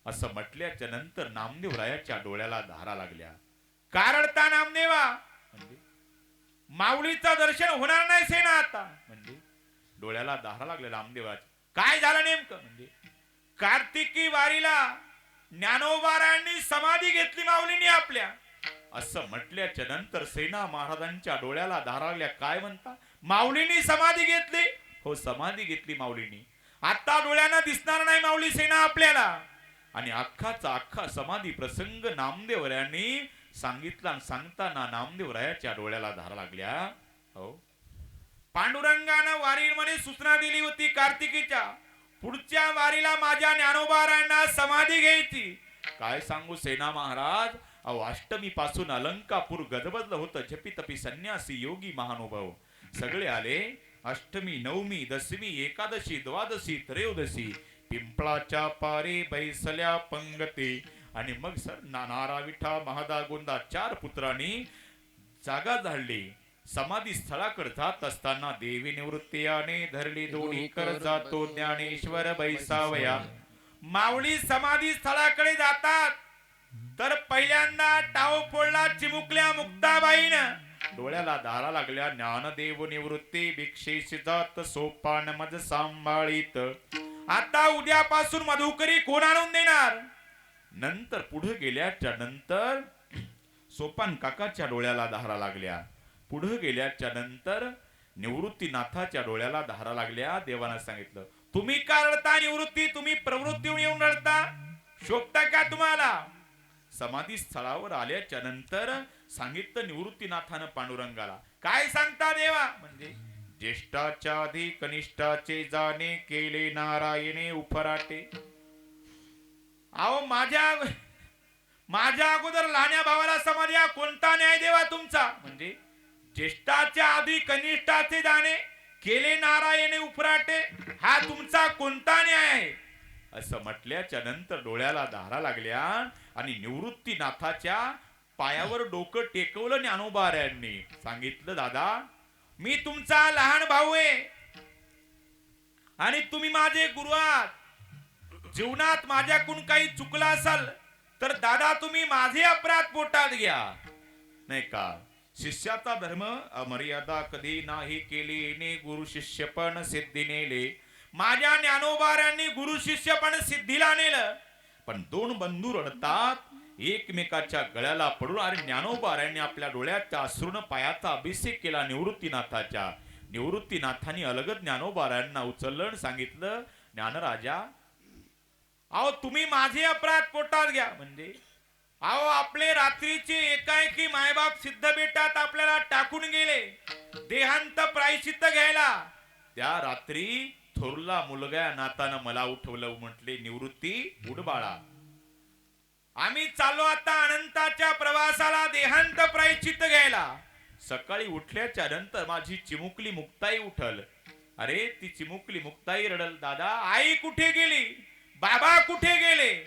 असं म्हटल्याच्या नंतर नामदेवरायाच्या डोळ्याला धारा लागल्या. कारडता नामदेवा, म्हणजे माऊलीचं दर्शन होणार नाही सेना आता. म्हणजे डोळ्याला धारा लागल्या नामदेवाच्या. काय झालं नेमकं? म्हणजे कार्तिकी वारीला ज्ञानोबारायांनी समाधी घेतली माऊलींनी आपल्या. असं म्हटल्याच्या नंतर सेना महाराजांच्या डोळ्याला धारा लागल्या. काय म्हणता? माऊलींनी समाधी घेतली? हो, समाधी घेतली माऊलींनी. आता डोळ्यांना दिसणार नाही माऊली सेना आपल्याला. आणि अख्खाचा अख्खा समाधी प्रसंग नामदेवरायांनी सांगितलं आणि सांगताना नामदेवरायाच्या डोळ्याला धारा लागल्या. हो, पांडुरंगानं वारीमध्ये सूचना दिली होती कार्तिकीच्या, पुढच्या वारीला माझ्या ज्ञानोबारायांना समाधी घ्यायची. काय सांगू सेना महाराज, अहो अष्टमी पासून अलंकापूर गजबजलं होतं. झपी तपी संन्यासी योगी महानुभाव सगळे आले. अष्टमी, नवमी, दशमी, एकादशी, द्वादशी, त्रयोदशी पिंपळाच्या पारी बैसल्या पंगती. आणि मग सर नाना विठा महादा गोंदा 4 पुत्रांनी जागा झाडली. समाधी स्थळाकडे जात असताना देवी निवृत्तीयाने धरली दोन्ही कर जातो ज्ञानेश्वर बैसावया. माऊली समाधी स्थळाकडे जातात तर पहिल्यांदा टाव फोडला चिमुकल्या मुक्ताबाईनं. डोळ्याला धारा लागल्या. ज्ञानदेव निवृत्ती भिक्षेशी जात सोपान मज सांभाळीत. आता उद्यापासून मधुकरी कोण आणून देणार? नंतर पुढे गेल्याच्या नंतर सोपान काकाच्या डोळ्याला धारा लागल्या. पुढे गेल्याच्या नंतर निवृत्तीनाथाच्या डोळ्याला धारा लागल्या. देवानं सांगितलं, तुम्ही का रडता निवृत्ती? तुम्ही प्रवृत्तीहून येऊन रडता? शोभता का तुम्हाला? समाधी स्थळावर आल्याच्या नंतर सांगितलं निवृत्तीनाथानं पांडुरंगाला. काय सांगता देवा? म्हणजे ज्येष्ठाच्या आधी कनिष्ठाचे जाणे केले नारायणे उफराटे. अहो माझ्या अगोदर लहान्या भावाला समाधी, हा कोणता न्याय देवा तुमचा? म्हणजे ज्येष्ठाच्या आधी कनिष्ठाचे जाणे केले नारायणे उपराटे, हा तुमचा कोणता न्याय आहे? असं म्हटल्याच्या नंतर डोळ्याला धारा लागल्या आणि निवृत्तीनाथाच्या पायावर डोकं टेकवलं. ज्ञानोबाऱ्यांनी सांगितलं, दादा मी तुमचा लहान भाऊ आहे आणि तुम्ही माझे गुरु आहात. जीवनात माझ्याकडून काही चुकलं असेल तर दादा तुम्ही माझे अपराध पोटात घ्या. नाही का? शिष्याचा धर्म अमर्यादा कधी नाही केली ने गुरु शिष्य पण सिद्धी नेले. माझ्या ज्ञानोबाऱ्यांनी गुरु शिष्य पण सिद्धीला नेलं. पण 2 बंधू रडतात एकमेकाच्या गळ्याला पडून. आणि ज्ञानोबाऱ्यांनी आपल्या डोळ्याच्या अश्रून पायाचा अभिषेक केला निवृत्तीनाथाच्या. निवृत्तीनाथांनी अलगद ज्ञानोबाऱ्यांना उचललं आणि सांगितलं, ज्ञानराजा अहो तुम्ही माझे अपराध पोटात घ्या. म्हणजे अहो आपले रात्रीचे एकाएकी मायबाप सिद्ध बेटात आपल्याला टाकून गेले देहांत प्रायश्चित्त घ्यायला. त्या रात्री थोरला मुलगा नातानं मला उठवलं. म्हटले, निवृत्ती उठ बाळा, आम्ही चाललो आता अनंताच्या प्रवासाला देहांत प्रायश्चित्त घ्यायला. सकाळी उठल्याच्या नंतर माझी चिमुकली मुक्ताई उठल. अरे ती चिमुकली मुक्ताई रडल, दादा आई कुठे गेली? बाबा कुठे गेले?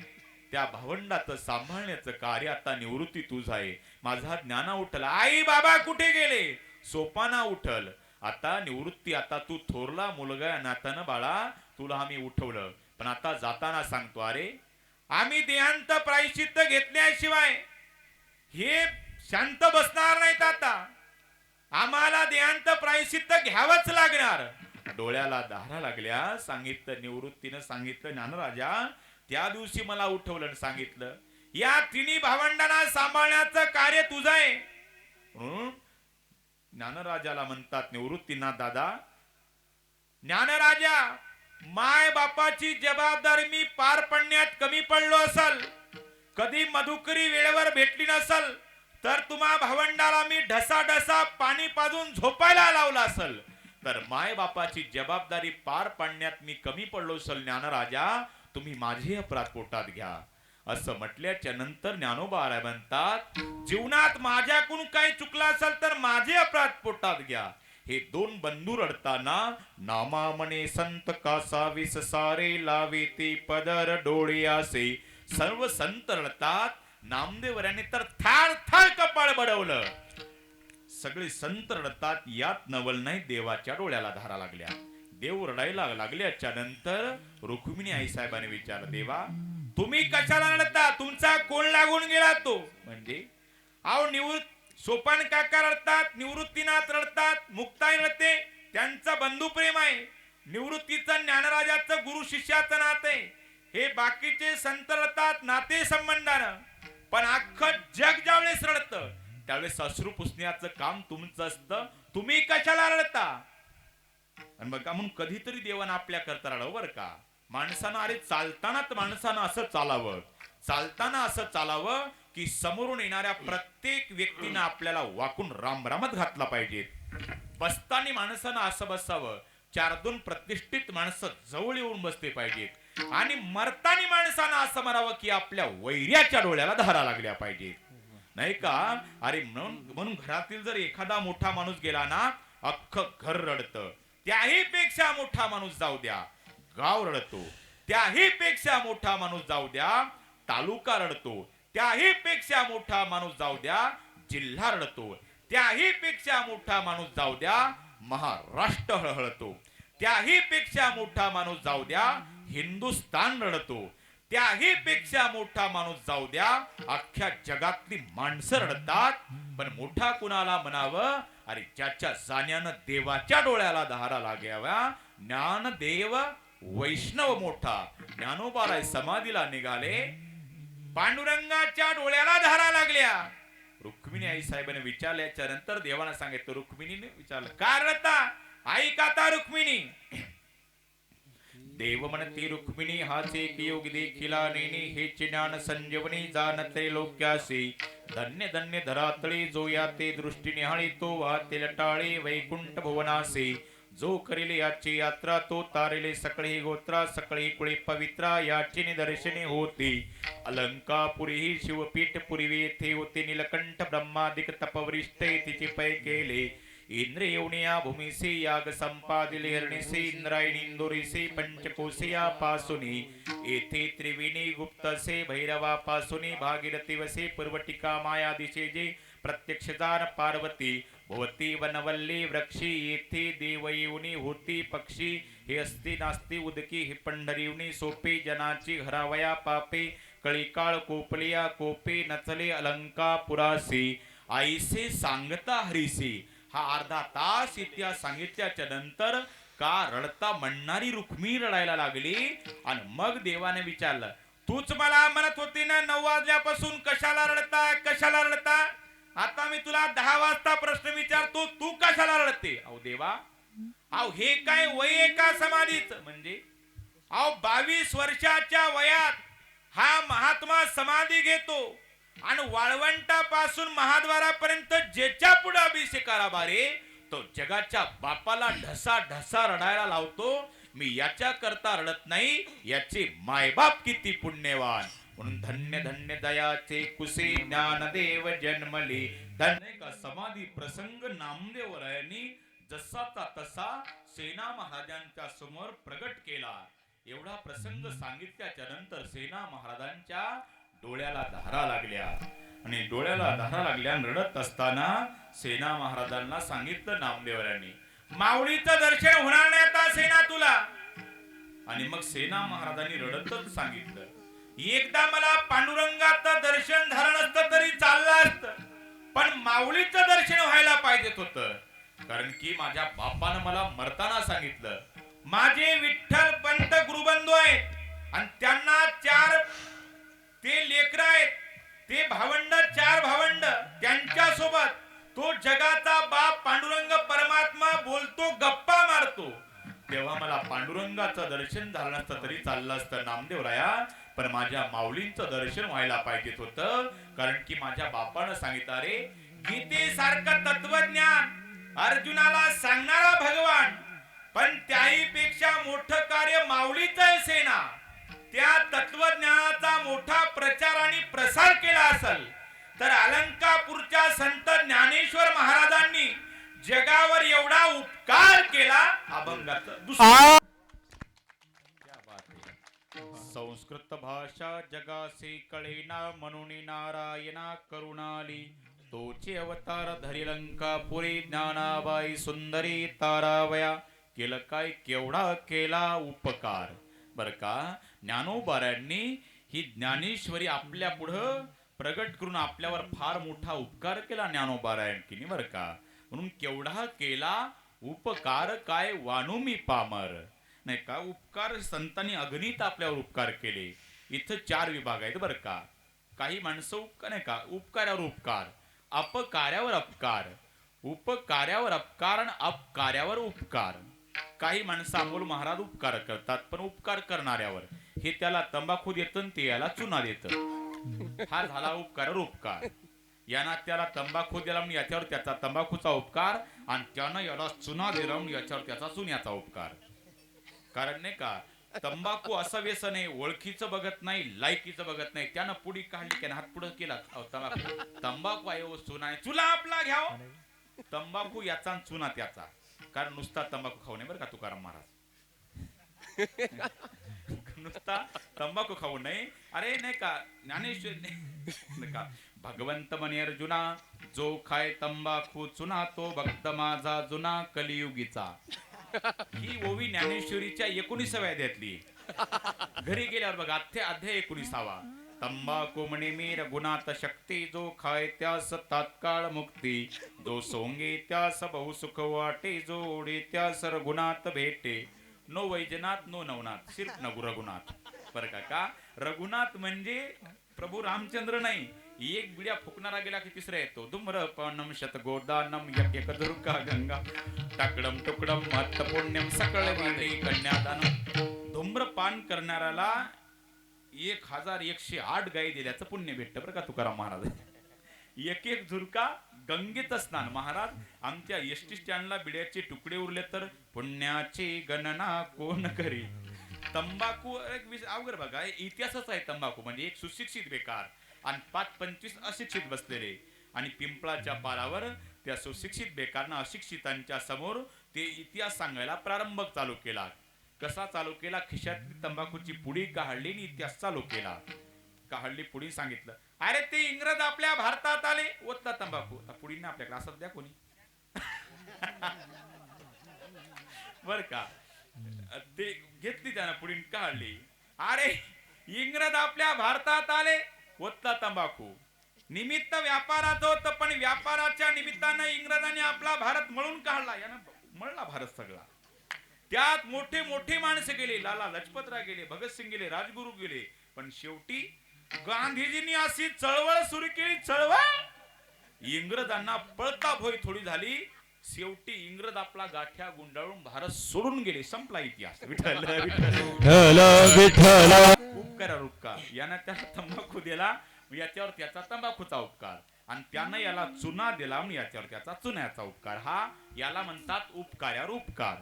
त्या भावंडाचं सांभाळण्याचं कार्य आता निवृत्ती तुझ आहे. माझा ज्ञाना उठल, आई बाबा कुठे गेले? सोपाना उठल. आता निवृत्ती, आता तू थोरला मुलगा नातानं बाळा, तुला आम्ही उठवलं. पण आता जाताना सांगतो, अरे आम्ही देहांत प्रायश्चित्त घेतल्याशिवाय हे शांत बसणार नाहीत. आता आम्हाला देहांत प्रायश्चित्त घ्यावंच लागणार. डोळ्याला धारा लागल्या. सांगितलं निवृत्तीनं, सांगितलं, ज्ञानराजा त्या दिवशी मला उठवलं आणि सांगितलं, या तिन्ही भावंडांना सांभाळण्याचं कार्य तुझं आहे. म्हणून ज्ञानराजाला म्हणतात निवृत्तीनाथ, दादा ज्ञानराजा माय बापाची जबाबदारी मी पार पाडण्यात कमी पडलो असल, कधी मधुकरी वेळेवर भेटली नसल तर तुम्हा भावंडाला मी ढसा पाणी पाजून झोपायला लावला असल, तर माय बापाची जबाबदारी पार पाडण्यात मी कमी पडलो असल. ज्ञानराजा तुम्ही माझे अपराध पोटात घ्या. असं म्हटल्याच्या नंतर ज्ञानोबा म्हणतात, जीवनात माझ्याकडून काही चुकलं असेल तर माझे अपराध पोटात घ्या. हे 2 बंधू रडताना नामा म्हणे संत कासा विस सारे लावे ते पदर डोळे असे. सर्व संत रडतात. नामदेवराने तर थाळ थाळ कपाळ बडवलं. सगळे संत रडतात. यात नवल नाही, देवाच्या डोळ्याला धारा लागल्या. देव रडायला लागल्याच्या नंतर रुक्मिणी आई साहेबांनी विचारलं, देवा तुम्ही कशाला रडता? तुमचा कोण लागून गेला तो? म्हणजे अहो सोपान काका रडतात, निवृत्तीनाथ रडतात, मुक्ताई रडते, त्यांचा बंधू प्रेम आहे. निवृत्तीचं ज्ञानराजाचं गुरु शिष्याचं नातं आहे. हे बाकीचे संत रडतात नाते संबंधानं. पण अख्खं जग ज्यावेळेस रडतं त्यावेळेस अश्रू पुसण्याचं काम तुमचं असतं. तुम्ही कशाला रडता? आणि बघा, म्हणून कधीतरी देवानं आपल्या करता रडावं बरं का. माणसानं, अरे चालतानाच माणसानं असं चालावं, चालताना असं चालावं की समोरून येणाऱ्या प्रत्येक व्यक्तीनं आपल्याला वाकून रामरामत घातला पाहिजे. बसताना माणसानं असं बसावं, 4-2 प्रतिष्ठित माणसं जवळ येऊन बसले पाहिजेत. आणि मरताना माणसानं असं म्हणावं की आपल्या वैऱ्याच्या डोळ्याला धारा लागल्या पाहिजेत, नाही का? अरे म्हणून घरातील जर एखादा मोठा माणूस गेला ना, अख्खं घर रडतं. त्याही पेक्षा मोठा माणूस जाऊ द्या, गाव रडतो. त्याही पेक्षा मोठा माणूस जाऊ द्या, तालुका रडतो. त्याही पेक्षा मोठा माणूस जाऊ द्या, जिल्हा रडतो. त्याही पेक्षा मोठा माणूस जाऊ द्या, महाराष्ट्र हळहळतो. त्याही पेक्षा मोठा माणूस जाऊ द्या, हिंदुस्तान रडतो. त्याही पेक्षा मोठा माणूस जाऊ द्या, अख्ख्या जगातली माणसं रडतात. पण मोठा कुणाला म्हणावं? अरे ज्याच्या जाण्यानं देवाच्या डोळ्याला धारा लागाव्या, ज्ञानदेव वैष्णव मोठा. ज्ञानोबाराय समाधीला निघाले, पांडुरंगाच्या डोळ्याला धारा लागल्या. रुक्मिणी आई साहेबांनी विचारल्याच्या नंतर देवाला सांगितलं, रुक्मिणीने विचारलं, का रडता? ऐक आता रुक्मिणी. देव म्हणते, रुक्मिणी हाच एक योग देखिला नेणे, हे ज्ञान संजीवनी जाणते लोक्यासी. धन्य धन्य धरातळे जो या ते दृष्टी निहाळी, तो वाते लटाळे वैकुंठ भुवनासी. जो करेले याची यात्रा, तो तारेले सकळे गोत्रा. सकळे कुळे पवित्रा, याची निदर्शने होती. अलंकापुरी ही शिवपीठ पुरी, येथे होते नीलकंठ ब्रह्मादिक तपवरिष्ठ. तिचे पै केले इंद्र येऊनिया भूमीसे, याग संपादिले हरणीसे. इंद्रायणी इंदोरीसे पंचकोशिया पासुनी, येथे त्रिवेणी गुप्तसे. भैरवा पासुनी भागीरथी वसे. पूर्वटिका माया दिशे जे, प्रत्यक्षदान पार्वती. भवती वनवल्ली वृक्षी, येथे देव येऊनी होती पक्षी. हे असती नास्ती उदकी, हे पंढरीवनी सोपे. जनाची घरावया पापे, कळीकाळ कोपलिया कोपे. नचले अलंकापुरासी, आईसे सांगता हरीसी. हा अर्धा तास इतिहास सांगितल्याच्या नंतर का रडता म्हणणारी रुक्मिणी रडायला लागली. आणि मग देवाने विचारलं, तूच मला म्हणत होती ना 9 वाजल्यापासून कशाला रडता, कशाला रडता? आता मी तुला 10 वाजता प्रश्न विचारतो, तू कशाला रडते? अहो देवा, अहो हे काय वय आहे का समाधीच? म्हणजे अहो 22 वर्षाच्या वयात हा महात्मा समाधी घेतो आणि वाळवंटापासून महाद्वारापर्यंत ज्याच्या पुढे अभिषेकाला बारे, तो जगाच्या बापाला ढसा ढसा रडायला लावतो. मी याच्या करता रडत नाही, याचे मायबाप किती पुण्यवान. म्हणून धन्य धन्य दयाचे कुसे, ज्ञानदेव जन्मले. धन्य का समाधी प्रसंग नामदेवरायांनी जसाचा तसा सेना महाराजांच्या समोर प्रगट केला. एवढा प्रसंग सांगितल्याच्या नंतर सेना महाराजांच्या डोळ्याला धारा लागल्या. आणि डोळ्याला धारा लागल्या. रडत असताना सेना महाराजांना सांगितलं नामदेवरायांनी, माऊलीचं दर्शन होणार नाही आता सेना तुला. आणि मग सेना महाराजांनी रडतच सांगितलं, एकदा मला पांडुरंगाचं दर्शन झालं नसतं तरी चाललं असतं, पण माऊलीचं दर्शन व्हायला पाहिजेत होतं. कारण की माझ्या बापानं मला मरताना सांगितलं, माझे विठ्ठल पंत गुरुबंधू आहेत आणि त्यांना 4 ते लेकर आहेत, ते भावंड 4 भावंड. त्यांच्या सोबत तो जगाचा बाप पांडुरंग परमात्मा बोलतो, गप्पा मारतो. तेव्हा मला पांडुरंगाचं दर्शन झालं नसतं तरी चाललं असतं नामदेवराया, पण माझ्या माऊलींचं दर्शन व्हायला पाहिजेत होतं. कारण की माझ्या बापानं सांगितलं, रे गीतेसारखं तत्वज्ञान अर्जुनाला सांगणारा भगवान, पण त्याही पेक्षा मोठं कार्य माऊलीचं आहे सेना. त्या तत्वज्ञानाचा मोठा प्रचार आणि प्रसार केला असेल तर अलंकापूरच्या संत ज्ञानेश्वर महाराजांनी जगावर एवढा उपकार केला. अभंगाचा संस्कृत भाषा जगासे कळेना, म्हणून नारायणा करुणाली. तोचे अवतार धरी लंकापुरी, ज्ञानाबाई सुंदरी तारावया. केलं काय, केवढा केला उपकार. बर का, ज्ञानोबारायांनी ही ज्ञानेश्वरी आपल्या पुढं प्रगट करून आपल्यावर फार मोठा उपकार केला ज्ञानोबारायांनी. बर का, म्हणून केवढा केला उपकार, काय वानू मी पामर. नाही का, उपकार संतांनी अगणित आपल्यावर उपकार केले. इथं 4 विभाग आहेत बर का. काही माणसं उपकार नाही का, उपकारावर उपकार, अपकार्यावर अपकार, उपकार्यावर अपकार आणि अपकार्यावर उपकार. काही माणसं अमोल महाराज उपकार करतात, पण उपकार करणाऱ्यावर हे त्याला तंबाखू देतं ते याला चुना देतं. हा झाला उपकार उपकार. यानं त्याला तंबाखू दिला म्हणून याच्यावर त्याचा तंबाखूचा उपकार, आणि त्यानं याला चुना दिला म्हणून याच्यावर त्याचा चुन्याचा उपकार. कारण नाही का, तंबाखू असं व्यसन आहे, ओळखीचं बघत नाही, लायकीचं बघत नाही. त्यानं पुडी काढली, त्यानं हात पुढे केला, तंबाखू आहे व चुना आहे, चुला आपला घ्याव. तंबाखू याचा आणि चुना त्याचा. कारण नुसता तंबाखू खाऊ नये बरं का तुकाराम महाराज. नुसता तंबाखू खाऊ नये. अरे नाही का, ज्ञानेश्वर नाही का, भगवंत म्हणे अर्जुना, जो खाय तंबाखू चुना तो भक्त माझा जुना कलियुगीचा. ही ओवी ज्ञानेश्वरीच्या 19व्या अध्यायातली. घरी गेल्यावर बघा, अध्याय 19वा. तंबाखू म्हणे मी रघुनाथ शक्ती, जो खाय त्यास तात्काळ मुक्ती, जो सोंगे त्यास बहु सुख वाटे, जो ओढे त्यास रघुनाथ भेटे. नो वैजनाथ नो नवनाथ, सिर्फ नगु रघुनाथ. बरं का रघुनाथ म्हणजे प्रभू रामचंद्र नाही. एक बिड्या फुकणारा गेला की तिसरा येतो. धूम्रपानम शतगोदानम यज्ञ दुर्गा गंगा टाकडम टुकडम मत्त पुण्यम सकळ वेदे कन्यादानम. धूम्रपान करणाऱ्याला 1108 गायी दिल्याचं पुण्य भेटतं बरं का तुकाराम महाराज. एक एक झुरका गंगेचं स्नान. महाराज आमच्या एसटी स्टँडला बिड्याचे तुकडे उरले तर पुण्याची गणना कोण करी. तंबाखू एक अवघड बघा, इतिहासच आहे तंबाखू म्हणजे. एक सुशिक्षित बेकार आणि 5-25 अशिक्षित बसलेले, आणि पिंपळाच्या पारावर त्या सुशिक्षित बेकारनं अशिक्षितांच्या समोर ते इतिहास सांगायला प्रारंभ चालू केला. कसा चालू केला? खिशातली तंबाखूची पुडी काढली आणि इतिहास चालू केला. काढली पुडी, सांगितलं अरे ते इंग्रज आपल्या भारतात आले, ओतला तंबाखू. पुढीने आपल्याकडे असं द्या कोणी. बर का, ते घेतली त्यानं पुढी काढली. अरे इंग्रज आपल्या भारतात आले, ओतला तंबाखू. निमित्त व्यापाराचं होतं, पण व्यापाराच्या निमित्तानं इंग्रजांनी आपला भारत मळून काढला. यानं मळला भारत सगळा. त्यात मोठे मोठे माणसं गेले, लाला लजपतराय गेले, भगतसिंग गेले, राजगुरू गेले, पण शेवटी गांधीजींनी अशी चळवळ सुरू केली. चळवळ इंग्रजांना पळता भोय थोडी झाली. शेवटी इंग्रज आपला गाठ्या गुंडाळून भारत सोडून गेले. संपला इतिहास. विठ्ठल विठ्ठल. उपकार उपकार. यानं त्याला तंबाखू दिला, याच्यावर त्याचा तंबाखूचा उपकार, आणि त्यानं याला चुना दिला म्हणून याच्यावर त्याचा चुन्याचा उपकार. हा याला म्हणतात उपकार्यावर उपकार.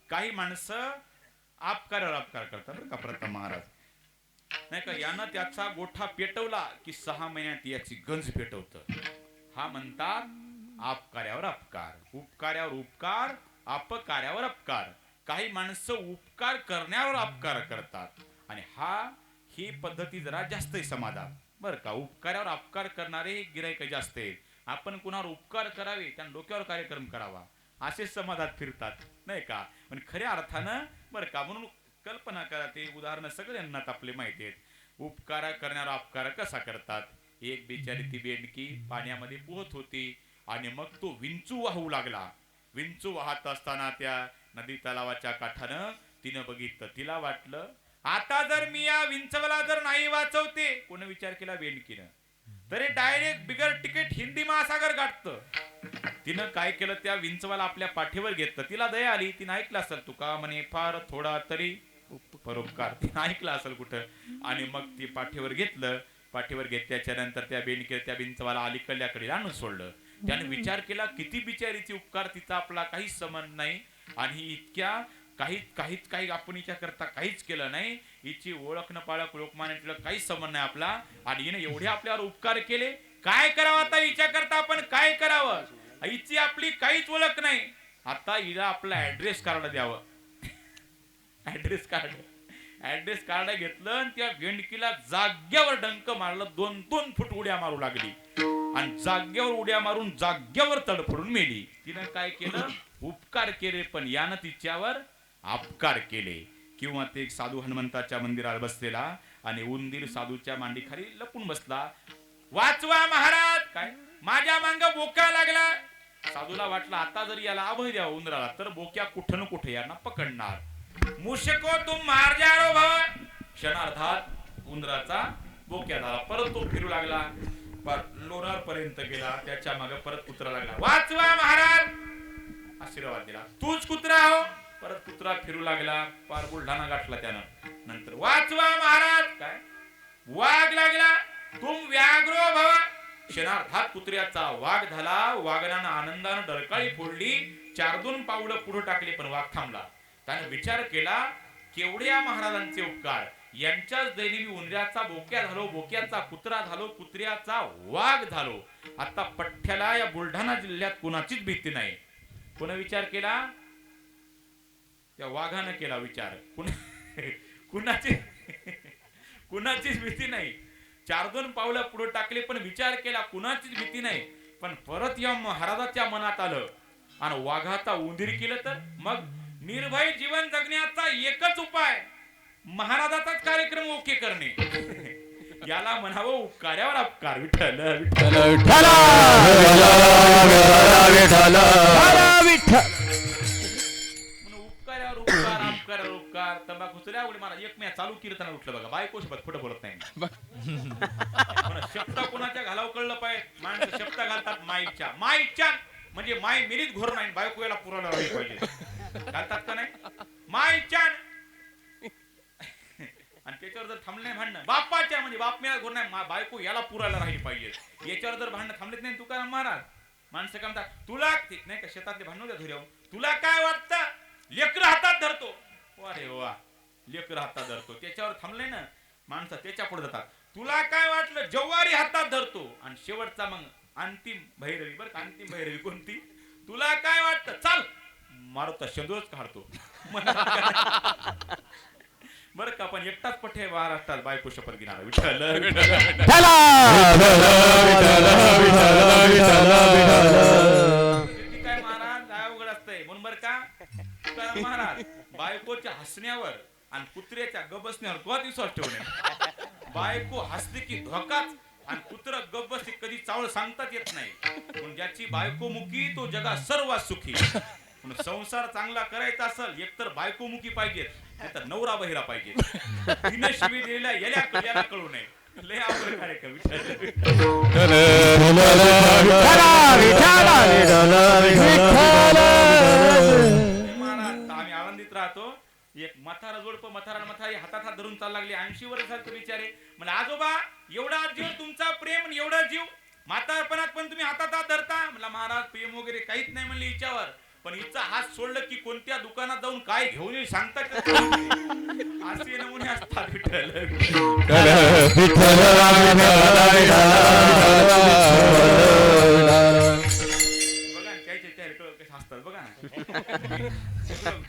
काही माणसं अपकार्यावर अपकार करतात बरं का प्रथम महाराज. नाही का, यानं त्याचा गोठा पेटवला की 6 महिन्यात याची गंज पेटवत. हा म्हणतात अपकार्यावर अपकार. उपकार्यावर उपकार, अपकार्यावर अपकार. काही माणसं उपकार करण्यावर अपकार करतात, आणि ही पद्धती जरा जास्त समाजात बर का. उपकार्यावर अपकार करणारे गिराईक जास्त आहेत. आपण कुणावर उपकार करावे, त्यांना डोक्यावर कार्यक्रम करावा असे समाजात फिरतात नाही का. पण खऱ्या अर्थानं बर का, म्हणून कल्पना करा, ते उदाहरण सगळ्यांना आपले माहिती आहेत. उपकार करणारा अपकार कसा करतात. एक बिचारी ती बेंडकी पाण्यामध्ये पोहत होती, आणि मग तो विंचू वाहू लागला. विंचू वाहत असताना त्या नदी तलावाच्या काठानं तिनं बघितलं. तिला वाटलं आता जर मी या विंचवाला जर नाही वाचवते, कोण विचार केला बेंडकीनं, तरी डायरेक्ट बिगर तिकीट हिंदी महासागर गाठतं. तिनं काय केलं, त्या विंचवाला आपल्या पाठीवर घेतलं. तिला दया आली. तिनं ऐकलं असेल तुका म्हणे फार थोडा तरी परोपकार. तिनं ऐकलं असेल कुठं, आणि मग ती पाठीवर घेतलं. पाठीवर घेतल्याच्या नंतर त्या बेंडकीला त्या विंचवाला अलीकडल्याकडे आणून सोडलं. त्याने विचार केला किती बिचारीची उपकार, तिचा आपला काहीच संबंध नाही, आणि इतक्या काही आपण हिच्या करता काहीच केलं नाही. हिची ओळख न पाळख लोकमान्य टिळक काहीच संबंध नाही आपला, आणि हिने एवढे आपल्यावर उपकार केले. काय करावं आता हिच्या करता आपण, काय करावं. हिची आपली काहीच ओळख नाही. आता हिला आपला ऍड्रेस कार्ड द्यावं. ऍड्रेस कार्ड घेतलं, आणि त्या बेंडकीला जाग्यावर डंक मारलं. 2-2 फूट उड्या मारू लागली, आणि जाग्यावर उड्या मारून जाग्यावर तडफडून मेली. तिनं काय केलं, उपकार केले, पण यानं तिच्यावर अपकार केले. किंवा ते एक साधू हनुमंताच्या मंदिरात बसलेला, आणि उंदीर साधूच्या मांडीखाली लपून बसला. वाचवा महाराज, काय माझ्या मांग बोका लागला. साधूला वाटलं आता जर याला अभय द्यावा उंदराला, तर बोक्या कुठं न कुठे यांना पकडणार. मुशको तुम मार जारो भव. क्षणार्धात उंदराचा बोक्या झाला. परत तो फिरू लागला, लोणार पर्यंत गेला. त्याच्या मागे परत कुत्रा लागला. वाचवा महाराज, आशीर्वाद दिला. तूच कुत्रा हो. परत कुत्रा फिरू लागला, पार बुलढाणा गाठला त्यानं. नंतर वाचवा महाराज, काय वाघ लागला. तुम क्षणार्धात कुत्र्याचा वाघ झाला. वाघनानं आनंदानं डरकाळी फोडली. 4-2 पावलं पुढे टाकली पण वाघ थांबला. त्याने विचार केला केवढ्या महाराजांचे उपकार. यांच्याच दैनी मी उंदराचा बोक्या झालो, बोक्याचा कुत्रा झालो, कुत्र्याचा वाघ झालो. आता पठ्ठ्याला या बुलढाणा जिल्ह्यात कुणाचीच भीती नाही. कोण विचार केला? त्या वाघानं केला विचार. कुणाचीच भीती नाही. 4-2 पावलं पुढे टाकले पण विचार केला कुणाचीच भीती नाही. पण परत या महाराजाच्या मनात आलं आणि वाघाचा उंदीर केलं तर मग निर्भय जीवन जगण्याचा एकच उपाय महाराजाचाच कार्यक्रम ओके करणे. याला म्हणावं उपकार्यावर अपकार. विठ्ठल विठ्ठल विठ्ठल उपकार्यावर उपकार अपकारावर उपकार. तंबाखूच्या आवडी मला एक मी चालू कीर्तन उठलं बघा. बायको शपथ खोटं बोलत नाही. शब्द कोणाच्या घालावं कळलं पाहिजे. माणसं शब्द घालतात माईच्या. माईच्या म्हणजे माई मिरीत घोर नाही. बायको याला पुरायला पाहिजे. घालतात का नाही? माईच्या आणि त्याच्यावर जर थांबले नाही भांडणं बापाच्या म्हणजे बाप मेला घोर नाही. बायको याला पुरायला राहिली पाहिजे. याच्यावर जर भांडणं थांबलेत नाही तुकाराम महाराज माणसं काय म्हणतात तुला नाही का शेतातले भांडण द्या धुऱ्यावर. तुला काय वाटतं लेकरं हातात धरतो. अरे वा लेकरं हातात धरतो. त्याच्यावर थांबले ना माणसं त्याच्या पुढे जातात. तुला काय वाटलं जव्हारी हातात धरतो. आणि शेवटचा मग अंतिम भैरवी. बरं का अंतिम भैरवी कोणती? तुला काय वाटतं चल मारुता शेंदूरच काढतो. बरं का पण एकटाच पठ्ठे महाराष्ट्रात बायको शपथ घेणार. विठ्ठल काय महाराज अवघड असतंय म्हणून बरं का महाराज बायकोच्या हसण्यावर आणि कुत्र्याच्या गबसण्यावर तो विश्वास ठेवणे. बायको हसली की धोकाच आणि कुत्र गबसली कधी चावळ सांगताच येत नाही. पण ज्याची बायको मुखी तो जगात सर्वात सुखी. संसार चांगला करायचा असेल एकतर बायकोमुखी पाहिजे नाहीतर नवरा बहिरा पाहिजे. तिने शिवी दिलेला याला कळू नये. लय आवड कार्यक्रम. महाराज आम्ही आनंदित राहतो. एक म्हातारा जोडप म्हातारी हातात हात धरून चालू लागली. 80 वर्षाचा विचारे म्हणजे आजोबा एवढा जीव तुमचा प्रेम एवढा जीव म्हातारपणात पण तुम्ही हातात हात धरता. मला महाराज प्रेम वगैरे काहीच नाही म्हणले हिच्यावर. पण हिचा हात सोडलं की कोणत्या दुकानात जाऊन काय घेऊन येईल सांगतात. असे नमुने असतात. विठ्ठल बघा त्याचे चेहरे कसे हसतात बघा ना.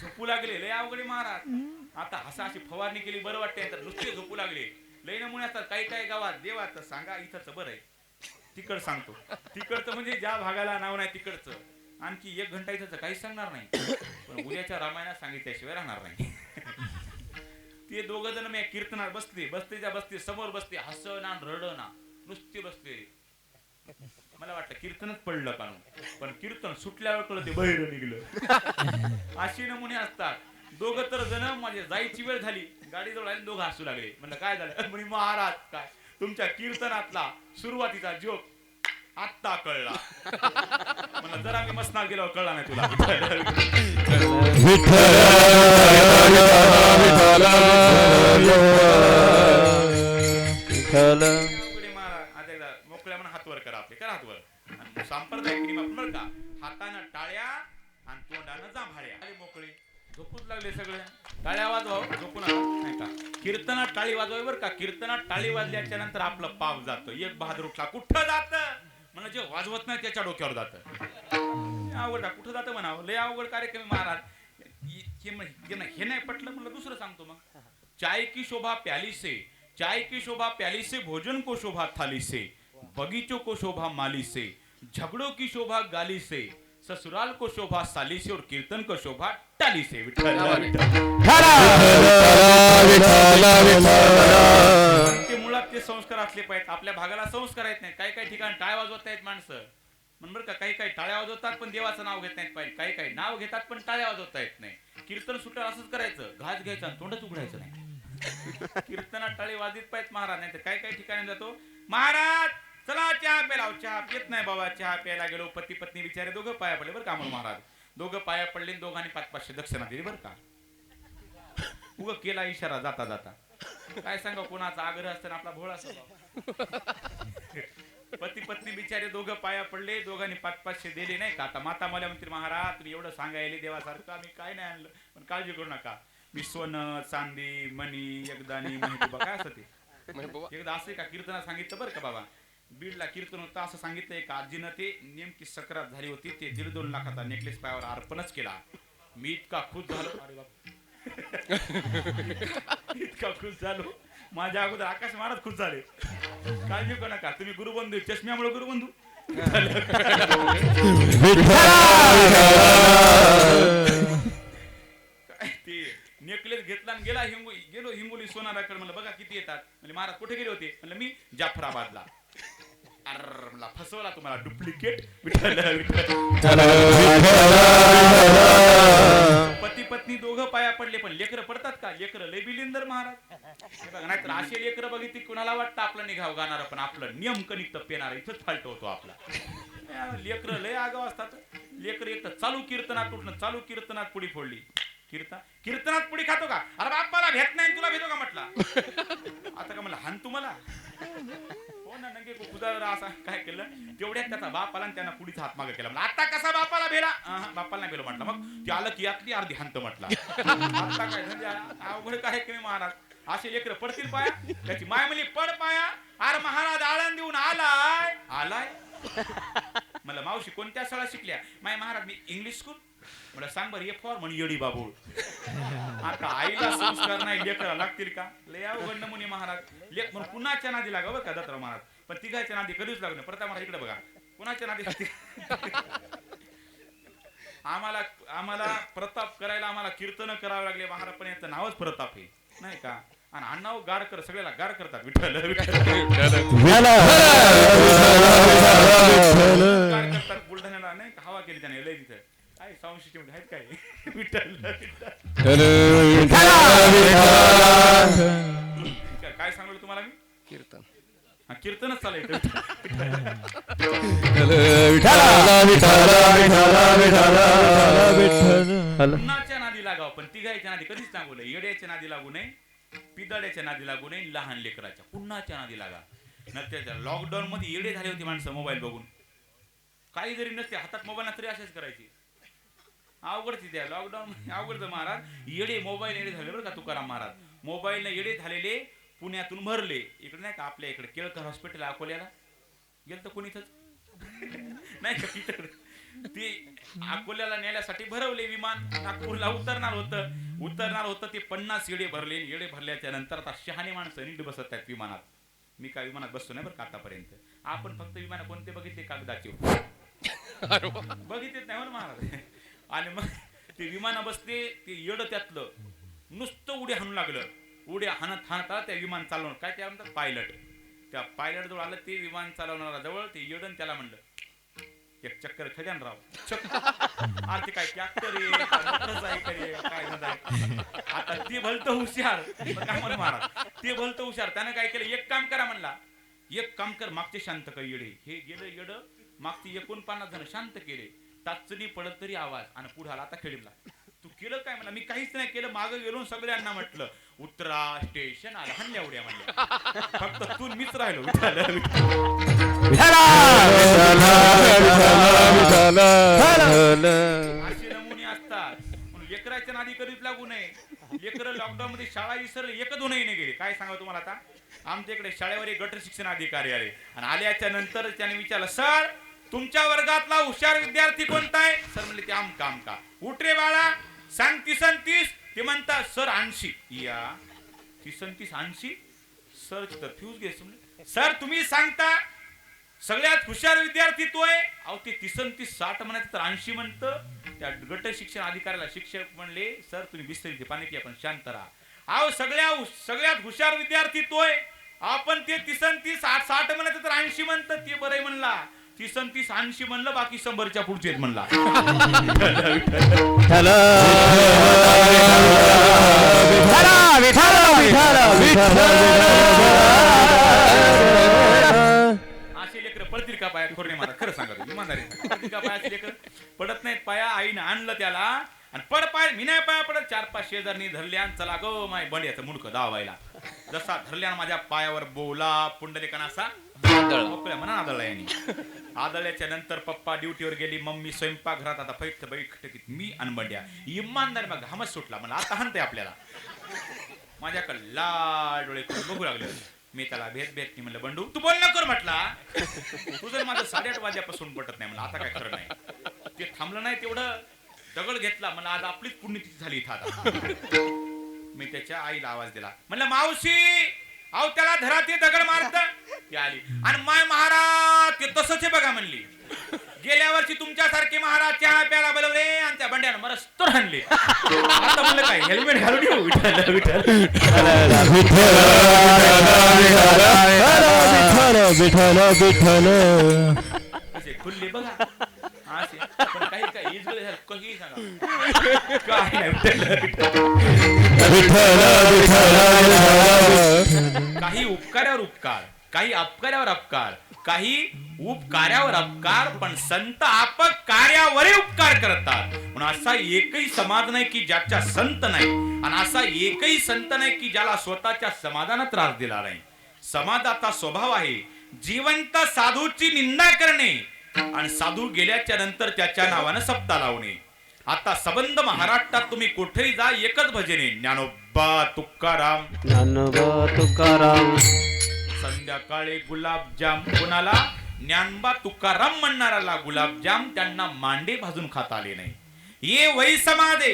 झोपू लागले लय अवघडे महाराज. आता हसा अशी फवारणी केली बरं वाटते तर नुसते झोपू लागले. लय नमुने असतात. काही काही गावात देवात सांगा इथंच बरं आहे तिकड सांगतो. तिकडचं म्हणजे ज्या भागाला नाव नाही तिकडचं. आणखी 1 घंटा इथं काहीच सांगणार नाही. पण उद्याच्या रामायणात सांगितल्याशिवाय राहणार नाही. ते दोघ जण मी कीर्तनात बसते समोर बसते हसना रडना नुसते बसते. मला वाटतं कीर्तनच पडलं का. पण कीर्तन सुटल्यावर कळलं ते बहिर निघलं. अशी नमुने असतात. दोघं तर जण माझे जायची वेळ झाली गाडीजवळ आले दोघं हसू लागले. म्हणलं काय झालं म्हणे महाराज काय तुमच्या कीर्तनातला सुरुवातीचा जोक आत्ता कळला. मला जरा मी मसनात गेल्यावर कळला नाही तुला. आता एकदा मोकळ्या म्हणून हातवर करा आपले करा हातवर. सांप्रदायिक नियम बरं का. हातानं टाळ्या आणि तोंडानं जांभाळ्या. अरे मोकळे झोपूच लागले सगळे. टाळ्या वाजवा झोपून नाही का. कीर्तनात टाळी वाजवाय बरं का. कीर्तनात टाळी वाजल्याच्या नंतर आपलं पाप जातं. एक बहादूर उठला कुठं जात म्हणजे जे वाजवत नाही त्याच्या डोक्यावर जातं. अवघड कुठं जातं म्हणावं. लय अवघड कार्यक्रम महाराज. हे नाही पटलं म्हणलं दुसरं सांगतो मग. चाय की शोभा प्याली से चाय की शोभा प्याली से भोजन को शोभा थाली से बगीचों को शोभा माली से झगड़ों की शोभा गाली से ससुराल को शोभा साली से और कीर्तन को शोभा टाली से. ते मुळात ते संस्कार असले पाहिजेत. आपल्या भागाला संस्कार येत नाहीत. काही काही ठिकाणी टाळ्या वाजवत आहेत माणसं म्हणून बरं का. काही काही टाळ्या वाजवतात पण देवाचं नाव घेत नाहीत पाहिजे. काही काही नाव घेतात पण टाळ्या वाजवता येत नाही. कीर्तन सुटलं असंच करायचं. घास घ्यायचा तोंडच उघडायचं नाही. कीर्तनात टाळी वाजवीत पाहिजेत महाराज. नाही तर काही काही ठिकाणी जातो महाराज चला चहा प्याला. चहा पित नाही बाबा. चहा प्यायला गेलो पती पत्नी बिचारे दोघं पाया पडले बरं का. म्हणून महाराज दोघं पाया पडले दोघांनी 500-500 दक्षिणा दिली बरं का. उग केला इशारा जाता जाता. काय सांगा कोणाचा आग्रह असताना आपला भोळा पती पत्नी बिचारे दोघं पाया पडले, दोघांनी 500-500 दिले नाही का. आता माता मला म्हणतील महाराज तुम्ही एवढं सांगायले देवासारखं, आम्ही काय नाही आणलं, पण काळजी करू नका. मी सोनं चांदी मणी एकदानी माहिती काय असं ते एकदा असं का कीर्तना सांगितलं बरं का बाबा. बीडला कीर्तन होतं, असं सांगितलं एक आजीनं, ते नेमकी सक्रात झाली होती, ते 1.5-2 लाखाचा नेकलेस पायावर अर्पणच केला. मी इतका खुश झालो, अरे बाप इतका खुश झालो. माझ्या अगोदर आकाश महाराज खुश झाले. काळजी करू नका, तुम्ही गुरुबंधू, चष्म्यामुळे गुरुबंधू. काय ते नेकलेस घेतला आणि गेलो हिंगोली सोनाराकडे. म्हणलं बघा किती येतात. म्हणजे महाराज कुठे गेले होते. म्हणलं मी जाफराबादला. अरे मला फसवला तुम्हाला, डुप्लिकेट. पती पत्नी दोघं पाया पडले, पण लेकरं पडतात का. लेकरं लय बिलिंदर महाराज. नाहीतर असे लेकरं बघितली कुणाला वाटतं आपलं निघाव गाणार, पण आपलं नियम कनिक पेणार, इथंच फाल्ट होतो आपला. लेकरं लय आगाव असतात. लेकरं एक तर चालू कीर्तनात उठणं, चालू कीर्तनात पुडी फोडली. कीर्तनात पुडी खातो का. अरे बाप्पाला भेट नाही तुला भेटो का म्हटला. आता का म्हणलं हान तुम्हाला. हो ना, नंगे खुदार असा काय केलं. तेवढ्यात त्याचा बाप आला आणि त्यांना पुढीचा हात मागे केला. आता कसा बापाला भेला. बापाला नाही भेलो म्हटलं. मग ते आलं की यातली अर्धी हांत म्हटला. आता काय म्हणजे अवघड काय कमी महाराज. असे लेकर पडतील पाया. त्याची माय म्हणली पड पाया. अरे महाराज आळंद देऊन आलाय. मला मावशी कोणत्या शाळा शिकल्या. माय महाराज मी इंग्लिश स्कूल. मला सांग बरं, ये फॉर म्हणे येडी बाबूळ. आता आईला संस्कार नाही, लेकरा लागतील का. लय अवघड नमुने महाराज. लेख म्हणून कुणाच्या नादी लागा बरं का दत्तराव महाराज. पण तिघाच्या नादी कधीच लागू नाही. प्रताप महाराज इकडे बघा, कुणाच्या नादी आम्हाला प्रताप करायला आम्हाला कीर्तन करावं लागले महाराज. पण याचं नावच प्रताप आहे नाही का. आणि अण्णाव गार कर, सगळ्याला गार करतात. विठ्ठल गार करतात. बुलढाण्याला नाही हवा केली त्याने लय तिथं. काय संशय आहेत काय. विठ्ठल काय सांगलो तुम्हाला मी. कीर्तनच चालायचं. कुणाच्या नादी लागाव, पण तिघायच्या नादी कधीच सांगू नये. येड्याच्या नादी लागू नये, पिदड्याच्या नादी लागू नये, लहान लेकराच्या कुणाच्या नादी लागा. नंतर लॉकडाऊन मध्ये येडे झाले होते माणसं मोबाईल बघून. काही जरी नसते हातात मोबाईल तरी असेच करायचे. अवघडची त्या लॉकडाऊन अवघडचं महाराज. येडे मोबाईल येडे झाले बरं का तुकाराम महाराज. मोबाईल येडे झालेले पुण्यातून भरले. इकडे नाही का आपल्या इकडे केळकर हॉस्पिटल अकोल्याला गेलं तर कोणीच नाही का. तिथं ते अकोल्याला नेण्यासाठी भरवले विमान. नागपूरला उतरणार होतं ते 50 येडे भरले. येडे भरल्याच्या नंतर आता शहाणे माणसं नीट बसत आहेत विमानात. मी काय विमानात बसतो नाही बरं का आतापर्यंत. आपण फक्त विमान कोणते बघितले कागदाचे बघितलेच नाही बरं महाराज. आणि मग ते विमान बसते ते येड त्यातलं नुसतं उड्या हाणू लागलं. उड्या हाणत त्या विमान चालवणार काय त्या म्हणतात पायलट. त्या पायलट जवळ आलं ते विमान चालवणारा जवळ ते येडन त्याला म्हणलं एक चक्कर खड्यान राव. ते काय ट्रॅक्टर आहे काय आता ते भलत हुशार. काय म्हणून महाराज ते भलत हुशार. त्यानं काय केलं, एक काम करा म्हणला. एक काम कर, मागचे शांत कर येडे. हे गेलं येड मागचे 49 जण शांत केले. टाचणी पडत तरी आवाज. आणि पुढे आला आता खेळीला. तू केलं काय म्हणला. मी काहीच नाही केलं. मागं गेलो सगळ्यांना म्हटलं उतरा स्टेशन आला. हल्ल्या उड्या म्हणल्या. फक्त तू मीच राहिलो. असे नमुने असतात. लेकराच्या नादी कधीच लागू नये. लेकर लॉकडाऊन मध्ये शाळा विसरले. एक दोनही नाही गेले. काय सांगा तुम्हाला. आता आमच्या इकडे शाळेवर एक गट शिक्षण अधिकारी आले. आणि आल्याच्या नंतर त्याने विचारलं, सर तुमच्या वर्गातला हुशार विद्यार्थी कोणता आहे. सर म्हणले ते आमका. उठ रे बाळा सांग 30 ते म्हणतात सर 80. या 30 80 सर तर फ्यूज घे. सर तुम्ही सांगता सगळ्यात हुशार विद्यार्थी तो आहे. अहो ते 30 60 म्हणायचं तर 80 म्हणतं. त्या गट शिक्षण अधिकाऱ्याला शिक्षक म्हणले, सर तुम्ही बिस्तरीचे पाणी की आपण शांत राहा. अहो सगळ्यात हुशार विद्यार्थी तो आहे. आपण ते 30 60 म्हणायचं तर 80 म्हणतं. ते बरं म्हणला. 30 80 म्हणलं, बाकी 100च्या पुढचे म्हणला. असे लेकर पडतील का पाया. खोरणे मला खरं सांगा इमानदारी पडतील का पाया. लेकर पडत नाहीत पाया. आईनं आणलं त्याला आणि पड पाय. मी नाही पाया पडत. 4-5 शेजारनी धरल्या. चला गो माय बंड्याचं मुंडकं दावायला. जसा धरल्या माझ्या पायावर बोला पुंडलिकाना असा मोकळ्या म्हणा आदळला यांनी. आदळल्याच्या नंतर पप्पा ड्युटीवर गेली, मम्मी स्वयंपाकघरात. आता बैठकीत मी अनबंड्या इमानदार मग घामच सुटला. मला आता हाणतंय आपल्याला. माझ्याकडे लाल डोळे करून बघू लागले. मी त्याला भेद म्हणलं, बंडू तू बोल न कर म्हटला. तू जर माझं 8:30 वाजल्यापासून पटत नाही मला, आता काय खरं नाही. ते थांबलं नाही तेवढं दगड घेतला. मला आज आपलीच पुण्यतिथी झाली इथं आता. मी त्याच्या आईला आवाज दिला, म्हणलं मावशी अहो त्याला धरा, ते दगड मारत. ती आली आणि माय महाराज ते तसंच आहे बघा म्हणली. गेल्या वर्षी तुमच्यासारखे महाराज चहा प्यायला बोलवले आणि त्या बंड्यानं मरस्तर हाणले. आता म्हणलं काय हेल्मेट घालून येऊ. विठ्ठल विठ्ठल असे खुल्ले बघा असे. पण काही काही इजगळ झालं काही सांगा काय नाही. काही उपकार्यावर उपकार, काही अपकार्यावर अपकार, काही उपकार्यावर अपकार, पण संत कार्यावरही उपकार करतात. म्हणून असा एकही समाज नाही की ज्याच्या संत नाही, आणि असा एकही संत नाही की ज्याला स्वतःच्या समाजाला त्रास दिला नाही. समाजाचा स्वभाव आहे जिवंत साधूची निंदा करणे आणि साधू गेल्याच्या नंतर त्याच्या नावानं सप्ता लावणे. आता सबंध महाराष्ट्रात तुम्ही कुठेही जा एकच भजने, ज्ञानोबा तुकाराम ज्ञानोबा तुकाराम. संध्याकाळी गुलाबजाम कोणाला? ज्ञानोबा तुकाराम म्हणणाऱ्याला गुलाबजाम त्यांना मांडे भाजून खाता आले नाही. ये वही समाज है,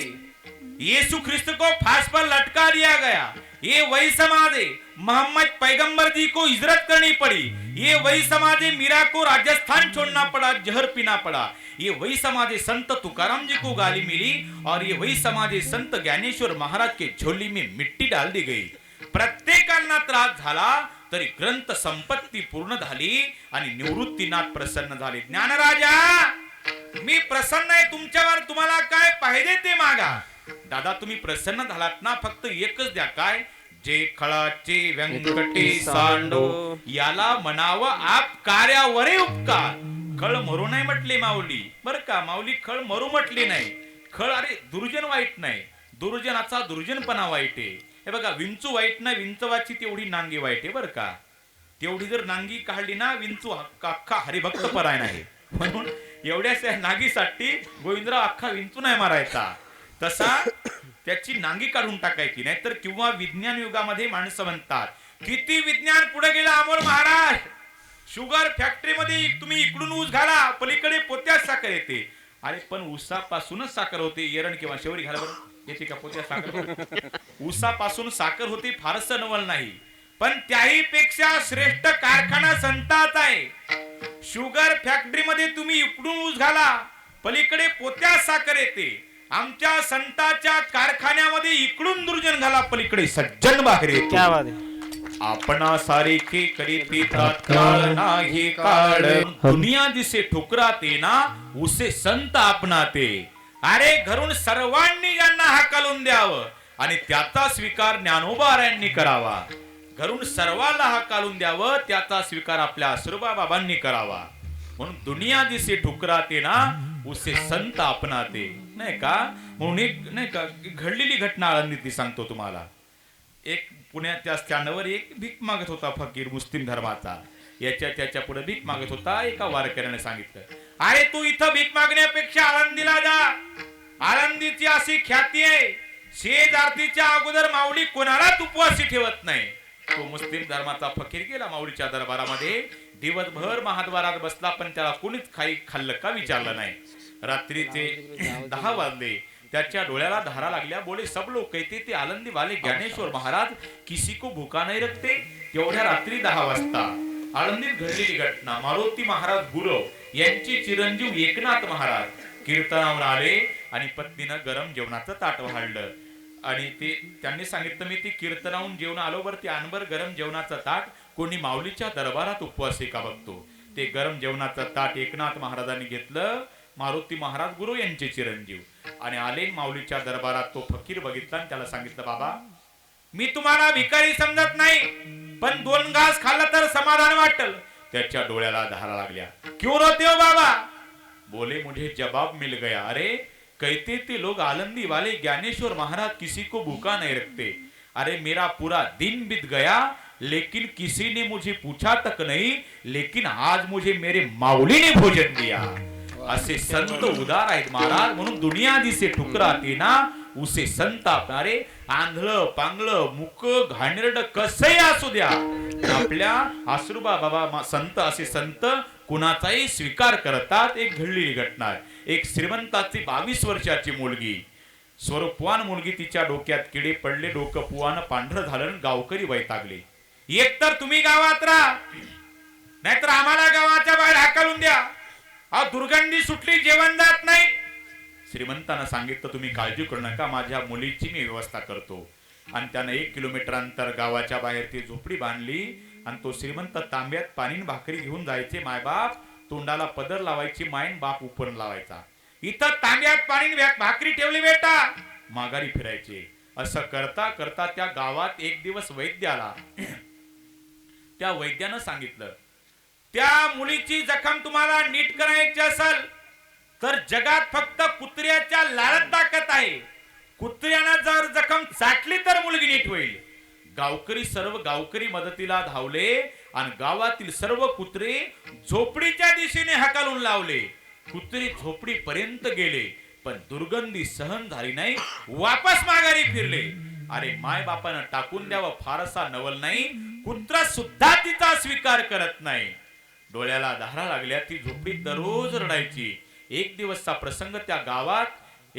यीशु ख्रिस्त को फांस पर लटका दिया गया. ये वही समाज है, मोहम्मद पैगंबर जी को हिजरत करनी पड़ी. ये वही समाज है, मीरा को राजस्थान छोड़ना पड़ा, जहर पीना पड़ा. ये वही समाज है, संत तुकाराम जी को गाली मिली. और ये वही समाज है, संत ज्ञानेश्वर महाराज के झोली में मिट्टी डाल दी गई. प्रत्येकांना त्रास झाला तरी ग्रंथ संपत्ती पूर्ण झाली आणि निवृत्तीनाथ प्रसन्न झाले. ज्ञानराजा मी प्रसन्न आहे तुमच्यावर, तुम्हाला काय पाहिजे ते मागा. दादा तुम्ही प्रसन्न झालात ना, फक्त एकच द्या. काय? जे खळाचे व्यंकटे सांडो याला म्हणावं आप कार्यावरही उपकार. खळ मरू नाही म्हटले माऊली, बर का. माऊली खळ मरू म्हटले नाही. खळ अरे दुर्जन वाईट नाही, दुर्जनाचा दुर्जनपणा वाईट आहे. हे बघा विंचू वाईट नाही, विंचवाची तेवढी नांगी वाईट आहे बर का. तेवढी जर नांगी काढली ना विंचू अख्खा हरिभक्त परायण आहे. म्हणून एवढ्याच नांगीसाठी गोविंदराव अख्खा विंचू नाही मारायचा, तसा त्याची नांगी काढून टाकायची. नाहीतर किंवा विज्ञान युगामध्ये माणसं म्हणतात किती विज्ञान पुढे गेलं अमोल महाराज. शुगर फॅक्टरी मध्ये तुम्ही इकडून ऊस घाला, पलीकडे पोत्यात साखर येते. अरे पण ऊसापासूनच साखर होते. एरण किंवा शेवरी घाला बरं, येते का पोत्यात साखर? ऊसापासून साखर होते, फारसं नवल नाही. पण त्याही पेक्षा श्रेष्ठ कारखाना संताचा आहे. शुगर फॅक्टरी मध्ये तुम्ही इकडून ऊस घाला, पलीकडे पोत्यात साखर येते. आमच्या संताच्या कारखान्यामध्ये इकडून दुर्जन घाला, पलीकडे सज्जन बाहेर येतो. आपणा सारिखे करीती तात्काळ नाही काळ. दुनिया दिसे ठुकराते ना, उसे संत आपणाते. अरे घरून सर्वांनी यांना हाकालून द्यावं आणि त्याचा स्वीकार ज्ञानोबारायांनी करावा. घरून सर्वाला हाकालून द्यावं, त्याचा स्वीकार आपल्या आसुरबा बाबांनी करावा. म्हणून दुनिया दिसे ठुकराते ना, उसे संत आपणाते. नाही का? म्हणून एक नाही का घडलेली घटना आळंदीतली सांगतो तुम्हाला. एक पुण्याच्या स्टँडवर एक भीक मागत होता फकीर मुस्लिम धर्माचा. याच्या त्याच्या पुढे भीक मागत होता. एका वारकऱ्याने सांगितलं, अरे तू इथं भीक मागण्यापेक्षा आळंदीला जा. आळंदीची अशी ख्याती आहे, शेजारतीच्या अगोदर माऊली कोणालाच उपवासी ठेवत नाही. तो मुस्लिम धर्माचा फकीर गेला माऊलीच्या दरबारामध्ये. दिवसभर महाद्वारात बसला, पण त्याला कोणीच काही खाल्लं का विचारलं नाही. रात्रीचे 10 वाजले, त्याच्या डोळ्याला धारा लागल्या. बोले सब लोग कहते थे आलंदी वाले ज्ञानेश्वर महाराज किसी को भूका नाही रखते. तेवढ्या रात्री 10 वाजता आळंदीत घडलेली घटना. मारुती महाराज गुरव यांचे चिरंजीव एकनाथ महाराज कीर्तनावर आले आणि पत्नीनं गरम जेवणाचं ताट वाढलं. आणि ते त्यांनी सांगितलं, मी ती कीर्तनाहून जेवण आलो बर, ते अनबर गरम जेवणाचं ताट कोणी माऊलीच्या दरबारात उपवासी का बघतो. ते गरम जेवणाचं ताट एकनाथ महाराजांनी घेतलं. मारुती महाराज गुरु यांचे चिरंजीव आणि आले माऊलीच्या दरबारात. तो फकीर बघितला आणि त्याला सांगितलं, बाबा मी तुम्हाला भिकारी समजत नाही, पण 2 घास खाल्लं तर समाधान वाटल. त्याच्या डोळ्याला धारा लागल्या. क्यों रोते हो बाबा? बोले मुझे जवाब मिल गया. अरे कहते थे लोग आलंदी वाले ज्ञानेश्वर महाराज किसी को भूखा नहीं रखते. अरे मेरा पूरा दिन बीत गया, लेकिन किसी ने मुझे पूछा तक नहीं, लेकिन आज मुझे मेरे माऊली ने भोजन दिया. असे संत उदार आहेत महाराज. म्हणून दुनिया दिसे ठुकराते ना उसे संत आपणारे. आंधळ पांगळ मुक घाणेरड कसंही असू द्या, आपल्या आसुरबा बाबा संत असे संत कुणाचाही स्वीकार करतात. एक घडलेली घटना आहे. एक श्रीमंताची 22 वर्षाची मुलगी, स्वरूपवान मुलगी, तिच्या डोक्यात किडे पडले, डोकं पुवानं पांढरं झालं आणि गावकरी वैतागले. एक तर तुम्ही गावात राहा, नाहीतर आम्हाला गावाच्या बाहेर हाकलून द्या. अहो दुर्गंधी सुटली, जेवण जात नाही. श्रीमंतानं सांगितलं तुम्ही काळजी करू नका, माझ्या मुलीची मी व्यवस्था करतो. आणि त्यानं 1 किलोमीटर अंतर गावाच्या बाहेर ती झोपडी बांधली. आणि तो श्रीमंत तांब्यात पाणी भाकरी घेऊन जायचे. मायबाप तोंडाला पदर लावायची, मायन बाप उपन लावायचा. इथं तांब्यात पाणी भाकरी ठेवली बेटा, माघारी फिरायचे. असं करता करता त्या गावात एक दिवस वैद्य आला. त्या वैद्यानं सांगितलं, त्या मुलीची जखम तुम्हाला नीट करायची असेल तर जगात फक्त कुत्र्याच्या लाळात ताकद आहे. कुत्र्यानं जर जखम चाटली तर मुलगी नीट होईल. सर्व गावकरी मदतीला धावले आणि गावातील सर्व कुत्रे झोपडीच्या दिशेने हाकालून लावले. कुत्रे झोपडी पर्यंत गेले, पण दुर्गंधी सहन झाली नाही, वापस माघारी फिरले. अरे माय बापानं टाकून द्यावं फारसा नवल नाही, कुत्रा सुद्धा तिचा स्वीकार करत नाही. डोळ्याला धारा लागल्या. ती झोपडी दररोज रडायची. एक दिवसचा प्रसंग, त्या गावात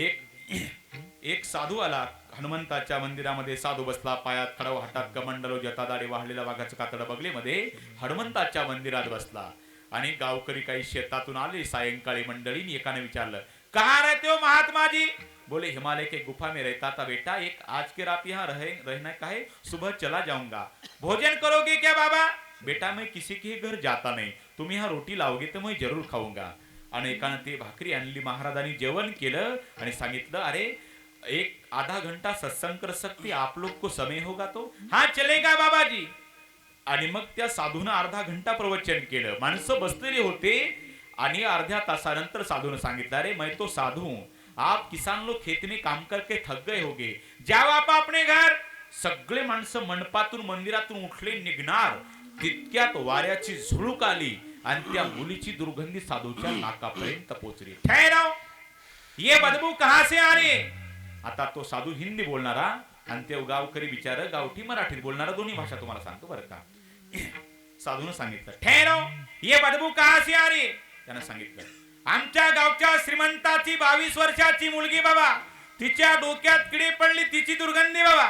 एक साधू आला. हनुमंताच्या मंदिरामध्ये साधू बसला. पायात खडव, हातात कमंडलो, जटादाडी वाहलेला वाघाचं कातड बगलेमध्ये हनुमंताच्या मंदिरात बसला. आणि गावकरी काही शेतातून आले. सायंकाळी मंडळीने एकाने विचारलं, कहाँ रहते हो महात्मा जी? बोले हिमालय के गुफा में रहता था बेटा, एक आज की रात यहाँ रहने का है, सुबह चला जाऊंगा. भोजन करोगे क्या बाबा? बेटा मैं किसी के घर जाता नहीं, तुम यहाँ रोटी लाओगे तो मैं जरूर खाऊंगा. आणि एकानं ते भाकरी आणली. महाराजांनी जेवण केलं आणि सांगितलं, अरे एक आधा घंटा सत्संग कर सकते आप लोग को समय होगा तो? हाँ चलेगा बाबाजी. आणि मग त्या साधूनं अर्धा घंटा प्रवचन केलं. माणसं बसलेली होते. आणि अर्ध्या तासानंतर साधूनं सांगितलं, अरे मैं तो साधू हूं, आप किसान लोग खेत में काम करके थक गए होगे, जाओ आप अपने घर. सगळे माणसं मंडपातून मंदिरातून उठले, निघणार तितक्यात वाऱ्याची झुळूक आली आणि त्या मुलीची दुर्गंधी साधूच्या नाकापर्यंत पोहोचली. ठहराव, ये बदबू कहां से आ रही? आता तो साधू हिंदी बोलणारा आणि ते गावकरी बिचार गावठी मराठीत बोलणारा, दोन्ही भाषा तुम्हाला सांगतो बरं का. साधूनं सांगितलं, ठहराव, ये बदबू कहां से आ रही? त्यानं सांगितलं, आमच्या गावच्या श्रीमंताची 22 वर्षाची मुलगी बाबा, तिच्या डोक्यात किडे पडली, तिची दुर्गंधी बाबा.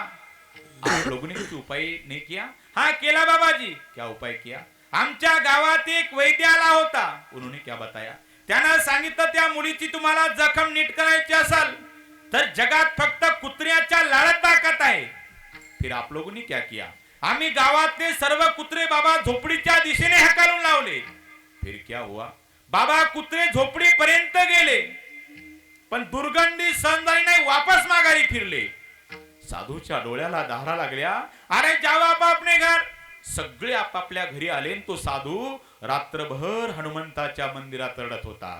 आप लोगों ने कुछ उपाय नहीं किया? हाँ केला बाबाजी. क्या उपाय किया? आमच्या गावात एक वैद्य आला होता. उन्होंने क्या बताया? त्यानं सांगितलं, त्या मुलीची तुम्हाला जखम नीट करायची असेल तर जगात फक्त कुत्र्याच्या लाळात ताकद आहे. फिर आप लोगों ने क्या किया? आम्ही गावातले सर्व कुत्रे बाबा झोपडीच्या दिशेने हाकालून लावले. फिर क्या हुआ? बाबा कुत्रे झोपडी पर्यंत गेले, पण दुर्गंधी सहन झाली नाही, वापस माघारी फिरले. साधूच्या डोळ्याला धारा लागल्या. अरे जाओ आप अपने घर. सगळे आपापल्या घरी आले. तो साधू रात्रभर हनुमंताच्या मंदिरात रडत होता.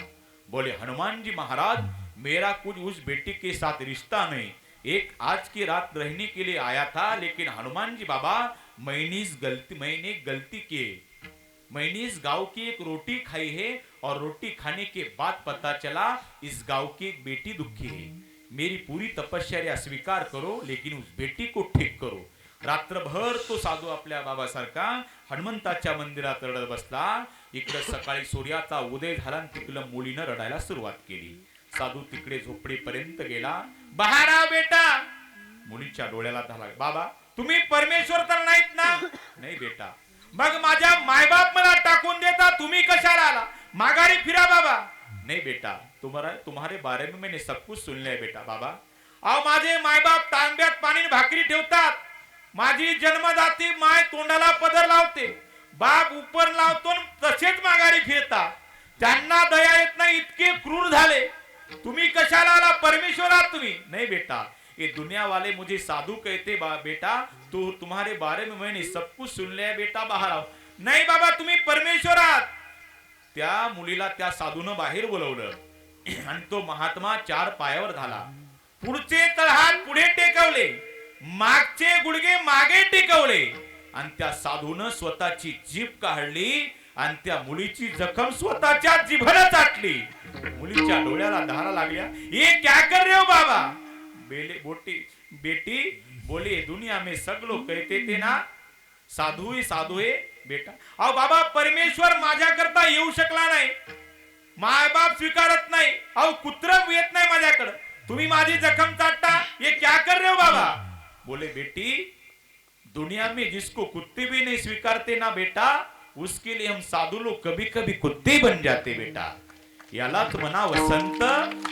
बोले, हनुमान जी महाराज, मेरा कुछ उस बेटी के साथ रिश्ता नहीं, एक आज की रात रहने के लिए आया था, लेकिन हनुमान जी बाबा मैंने गलती की. मैंने इस गांव की एक रोटी खाई है और रोटी खाने के बाद पता चला इस गांव की एक बेटी दुखी है. मेरी पूरी तपश्चर्या स्वीकार करो, लेकिन उस बेटी को ठीक करो. रात्रभर तो साधू आपल्या बाबासारखा हनुमंताच्या मंदिरात रडत बसला. इकडे सकाळी सूर्याचा उदय झाला आणि तिकडं मुलीनं रडायला सुरुवात केली. साधू तिकडे झोपडीपर्यंत गेला. बाहेर आ बेटा. मुलीच्या डोळ्याला धारा. बाबा तुम्ही परमेश्वर तर नाहीत ना? नाही बेटा. मग माझ्या मायबाप मला टाकून देता, तुम्ही कशाला आला? माघारी फिरा बाबा. नहीं बेटा, तुम्हारे बारे में मैंने सब कुछ सुन लिया बेटा. बाबा अहो माझे मायबाप तांब्यात पाणी भाकरी ठेवतात. माझी जन्मदाती माय तोंडाला पदर लावते, बाप उपर लावतो, तसेच माघारी फिरता. त्यांना दया येत नाही, इतके क्रूर झाले. तुम्ही कशाला आला? परमेश्वर आहात तुम्ही. नहीं बेटा, ये दुनिया वाले मुझे साधु कहते बेटा, तो तुम्हारे बारे में मैंने सब कुछ सुन लिया बेटा, बाहर आओ. नहीं बाबा, तुम्ही परमेश्वर आहात. त्या मुलीला त्या साधूनं बाहेर बोलवलं आणि तो महात्मा 4 पायावर झाला. पुढचे तळहात पुढे टेकवले, मागचे गुडघे मागे टेकवले आणि त्या साधूनं स्वतःची जीभ काढली आणि त्या मुलीची जखम स्वतःच्या जिभेने चाटली. मुलीच्या डोळ्याला धारा लागल्या. ये क्या कर रहे हो बाबा? बेटी बोले दुनिया में सब लोग कहते थे ना साधू है बेटा. अहो बाबा, परमेश्वर माझ्याकरता येऊ शकला नाही, माय बाप स्वीकारत नाही, अहो कुत्र येत नाही माझ्याकडे, तुम्ही माझी जखम चाटता, ये क्या कर रहे हो बाबा? बोले बेटी, दुनिया में जिसको कुत्ते भी नहीं स्वीकारते ना बेटा, उसके लिए हम साधु लोग कभी कभी कुत्ते बन जाते बेटा. यालाच म्हणावं संत.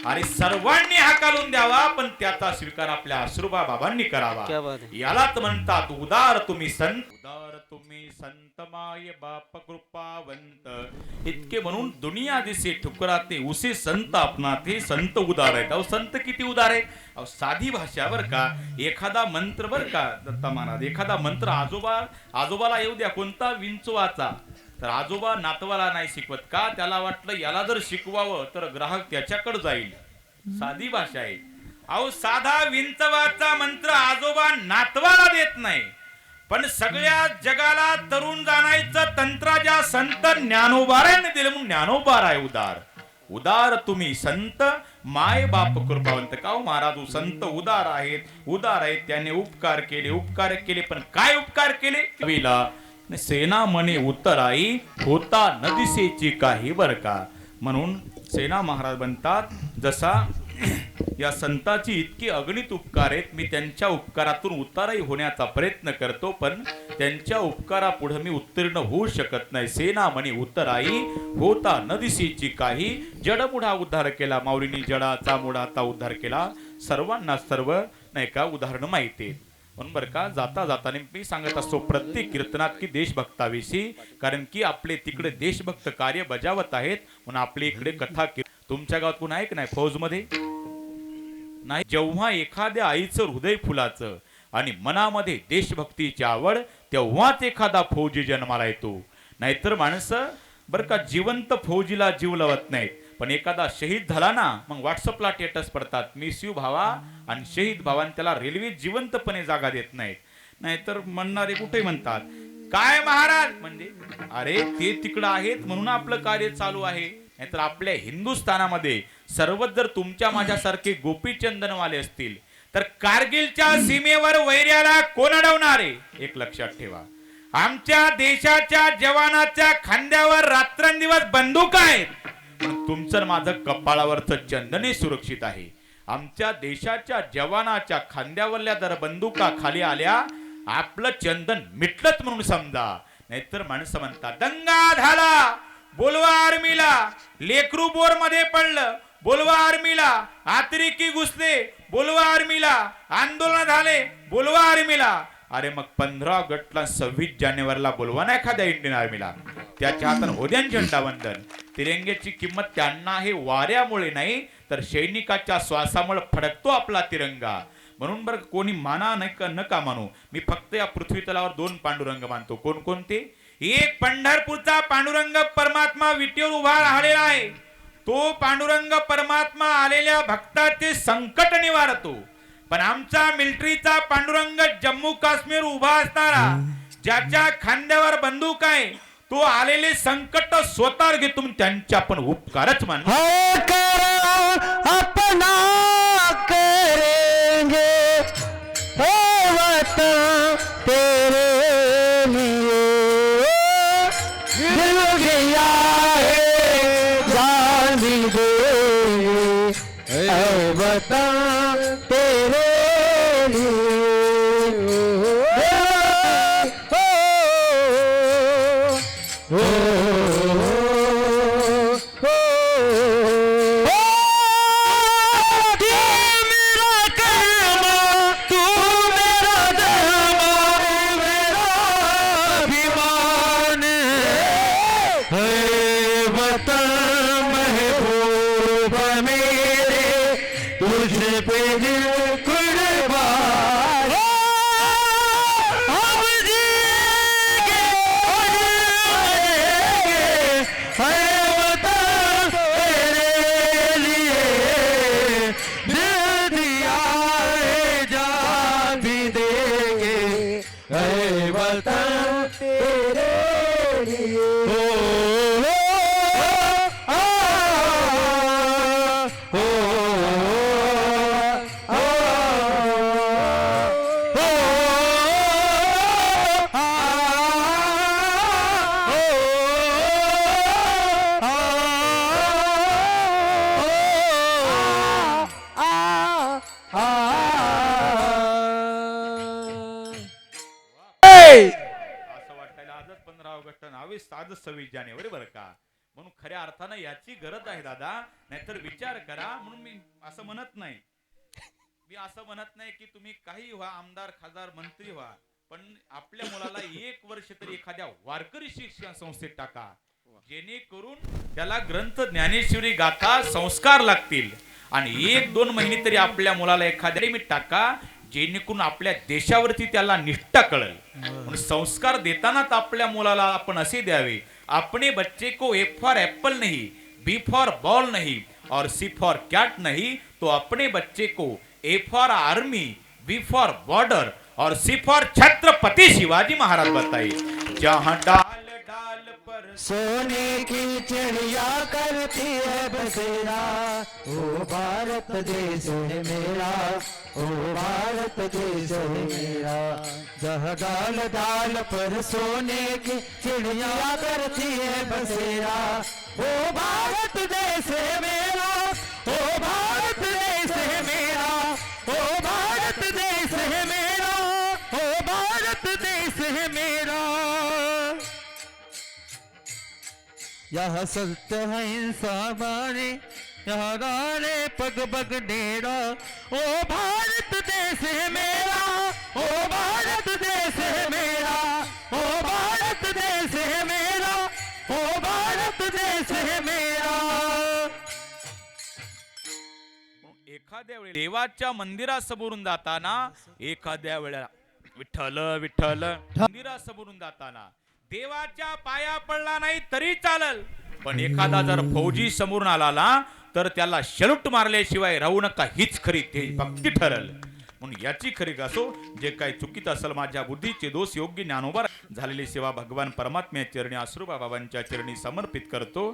आणि सर्वांनी हाकालून द्यावा, पण त्याचा स्वीकार आपल्या आश्रुबा बाबांनी करावा. क्या बात है. यालाच म्हणतात उदार तुम्ही संत. उदार तुम्ही संत माय बाप कृपावंत. इतके म्हणून दुनिया दिसे ठुकराते उसे संत आपणाते. संत उदार आहेत. अहो संत किती उदार आहेत. अहो साधी भाषा बर का. एखादा मंत्र बर का दत्ता महाराज, एखादा मंत्र आजोबाला येऊ द्या कोणता विंचवाचा, तर आजोबा नातवाला नाही शिकवत का? त्याला वाटलं याला जर शिकवावं तर ग्राहक त्याच्याकडे जाईल. साधी भाषा आहे. अहो साधा विंचवाचा मंत्र आजोबा नातवाला देत नाही, पण सगळ्या जगाला तरुण जाणायचं तंत्र ज्या संत ज्ञानोबाराने दिलं म्हणून ज्ञानोबार आहे उदार. उदार तुम्ही संत माय बाप कृपावंत. का हो महाराज, संत उदार आहेत, त्याने उपकार केले, पण काय उपकार केले? सेना म्हणे उत्तराई होता न दिसेची काही बर का. म्हणून सेना महाराज म्हणतात जसा या संताची इतकी अगणित उपकार आहेत, मी त्यांच्या उपकारातून उतारही होण्याचा प्रयत्न करतो, पण त्यांच्या उपकारापुढे मी उत्तीर्ण होऊ शकत नाही. सेना म्हणे उत्तराई होता न दिसेची काही. जडमुढा उद्धार केला, माऊलींनी जडाचा मुडाचा उद्धार केला. सर्वांना सर्व नाही का उदाहरण माहिती आहे. म्हणून बरं का जाता जाताना मी सांगत असतो प्रत्येक कीर्तनात की देशभक्ताविषयी, कारण की आपले तिकडे देशभक्त कार्य बजावत आहेत म्हणून आपल्या इकडे कथा. तुमच्या गावात कोण आहे की नाही फौजमध्ये? नाही. जेव्हा एखाद्या आईचं हृदय फुलाचं आणि मनामध्ये देशभक्तीची आवड, तेव्हाच एखादा फौजी जन्माला येतो. नाहीतर माणसं बरं का जिवंत फौजीला जीव लावत नाहीत, पण एखादा शहीद झाला ना मग व्हॉट्सअपला स्टेटस पडतात, मिस यू भावा, आणि शहीद भावाने त्याला रेल्वे जिवंतपणे जागा देत नाहीत. नाहीतर म्हणणारे कुठे म्हणतात काय महाराज, म्हणजे अरे ते तिकडं आहेत म्हणून आपलं कार्य चालू आहे. नाहीतर आपल्या हिंदुस्थानामध्ये सर्वच जर तुमच्या माझ्यासारखे गोपीचंदनवाले असतील तर कारगिलच्या सीमेवर वैर्याला कोण अडवणार आहे? एक लक्षात ठेवा, आमच्या देशाच्या जवानाच्या खांद्यावर रात्रंदिवस बंदूक आहेत, पण तुमचं माझं कपाळावरचं चंदने सुरक्षित आहे. आमच्या देशाच्या जवानाच्या खांद्यावरल्या जर बंदुका खाली आल्या, आपलं चंदन मिटलंच म्हणून समजा. नाहीतर माणसं म्हणतात दंगा झाला, बोलवा आर्मीला, लेकरू बोर मध्ये पडलं, बोलवा आर्मीला, अतिरेकी घुसले, बोलवा आर्मीला, आंदोलन झाले, बोलवा आर्मीला. अरे मग 15 ऑगस्टला 26 जानेवारीला बोलवा ना एखाद्या इंडियन आर्मीला. त्याच्या हातात होद्यान झेंडावंदन. तिरंग्याची किंमत त्यांना हे वाऱ्यामुळे नाही तर सैनिकाच्या श्वासामुळे फडकतो आपला तिरंगा. म्हणून बरं कोणी माना नका मानू, मी फक्त या पृथ्वी तलावर 2 पांडुरंग मानतो. कोणकोणते? एक पंढरपूरचा पांडुरंग परमात्मा विटेवर उभा राहिलेला आहे. तो पांडुरंग परमात्मा आलेल्या भक्ताचे संकट निवारतो. पण आमचा मिलिटरीचा पांडुरंग जम्मू काश्मीर उभा असणारा, ज्याच्या खांद्यावर बंदूक आहे, तो आलेले संकट स्वतः घेतो, त्यांच्या पण उपकारच मान. अपना करेंगे ओ वतन तेरे लिए, दिल गया है जान भी देंगे ओ वतन तेरे लिए. वतन आज 26 जानेवारी बरं का. म्हणून खऱ्या अर्थानं याची गरज आहे दादा. नाहीतर विचार करा. म्हणून मी असं म्हणत नाही, की तुम्ही काही व्हा, आमदार खासदार मंत्री व्हा, पण आपल्या मुलाला 1 वर्ष तरी एखाद्या वारकरी शिक्षण संस्थेत टाका, जेणेकरून त्याला ग्रंथ ज्ञानेश्वरी गाथा संस्कार लागतील. आणि 1-2 महिने तरी आपल्या मुलाला एखाद्या मी टाका, जेणेकरून आपल्या देशावरती त्याला निष्ठा कळेल. म्हणून संस्कार देतानाच आपल्या मुलाला आपण असे द्यावे, अपने बच्चे को ए फॉर एप्पल नहीं, बी फॉर बॉल नहीं और सी फॉर कैट नहीं, तो अपने बच्चे को A for army, B for border और सी फॉर छत्रपति शिवाजी महाराज बताइए. जहां डाल डाल पर सोने की चिड़िया करती है बसेरा, ओ भारत देश है मेरा, ओ भारत देश है मेरा. जहाँ डाल डाल पर सोने की चिड़िया करती है बसेरा, ओ भारत देश है मेरा, ओ भारत देश है मेरा, ओ भारत देश है मेरा, ओ भारत देश है मेरा. यह सत्य है इंसान बारे, यहाँ गाने पग पग डेरा, ओ भारत देश है मेरा, ओ भारत देश है मेरा, ओ भारत देश है मेरा, ओ भारत देश है मेरा. एखाद्या वेळेला देवाच्या मंदिरासमोरून जाताना, एखाद्या वेळेला विठ्ठल विठ्ठल मंदिरासमोरून जाताना देवाच्या पाया पडला नाही तरी चालल, पण एखादा जर फौजी समोरून आला ना, तर त्याला शलूट मारल्याशिवाय राहू नका, हीच खरी ते भक्ती ठरल. म्हणून याची खरी असो, जे काही चुकीत असेल माझ्या बुद्धीचे दोष योग्य ज्ञानोबा झालेली सेवा भगवान परमात्म्या चरणी अश्रू बाबांच्या चरणी समर्पित करतो.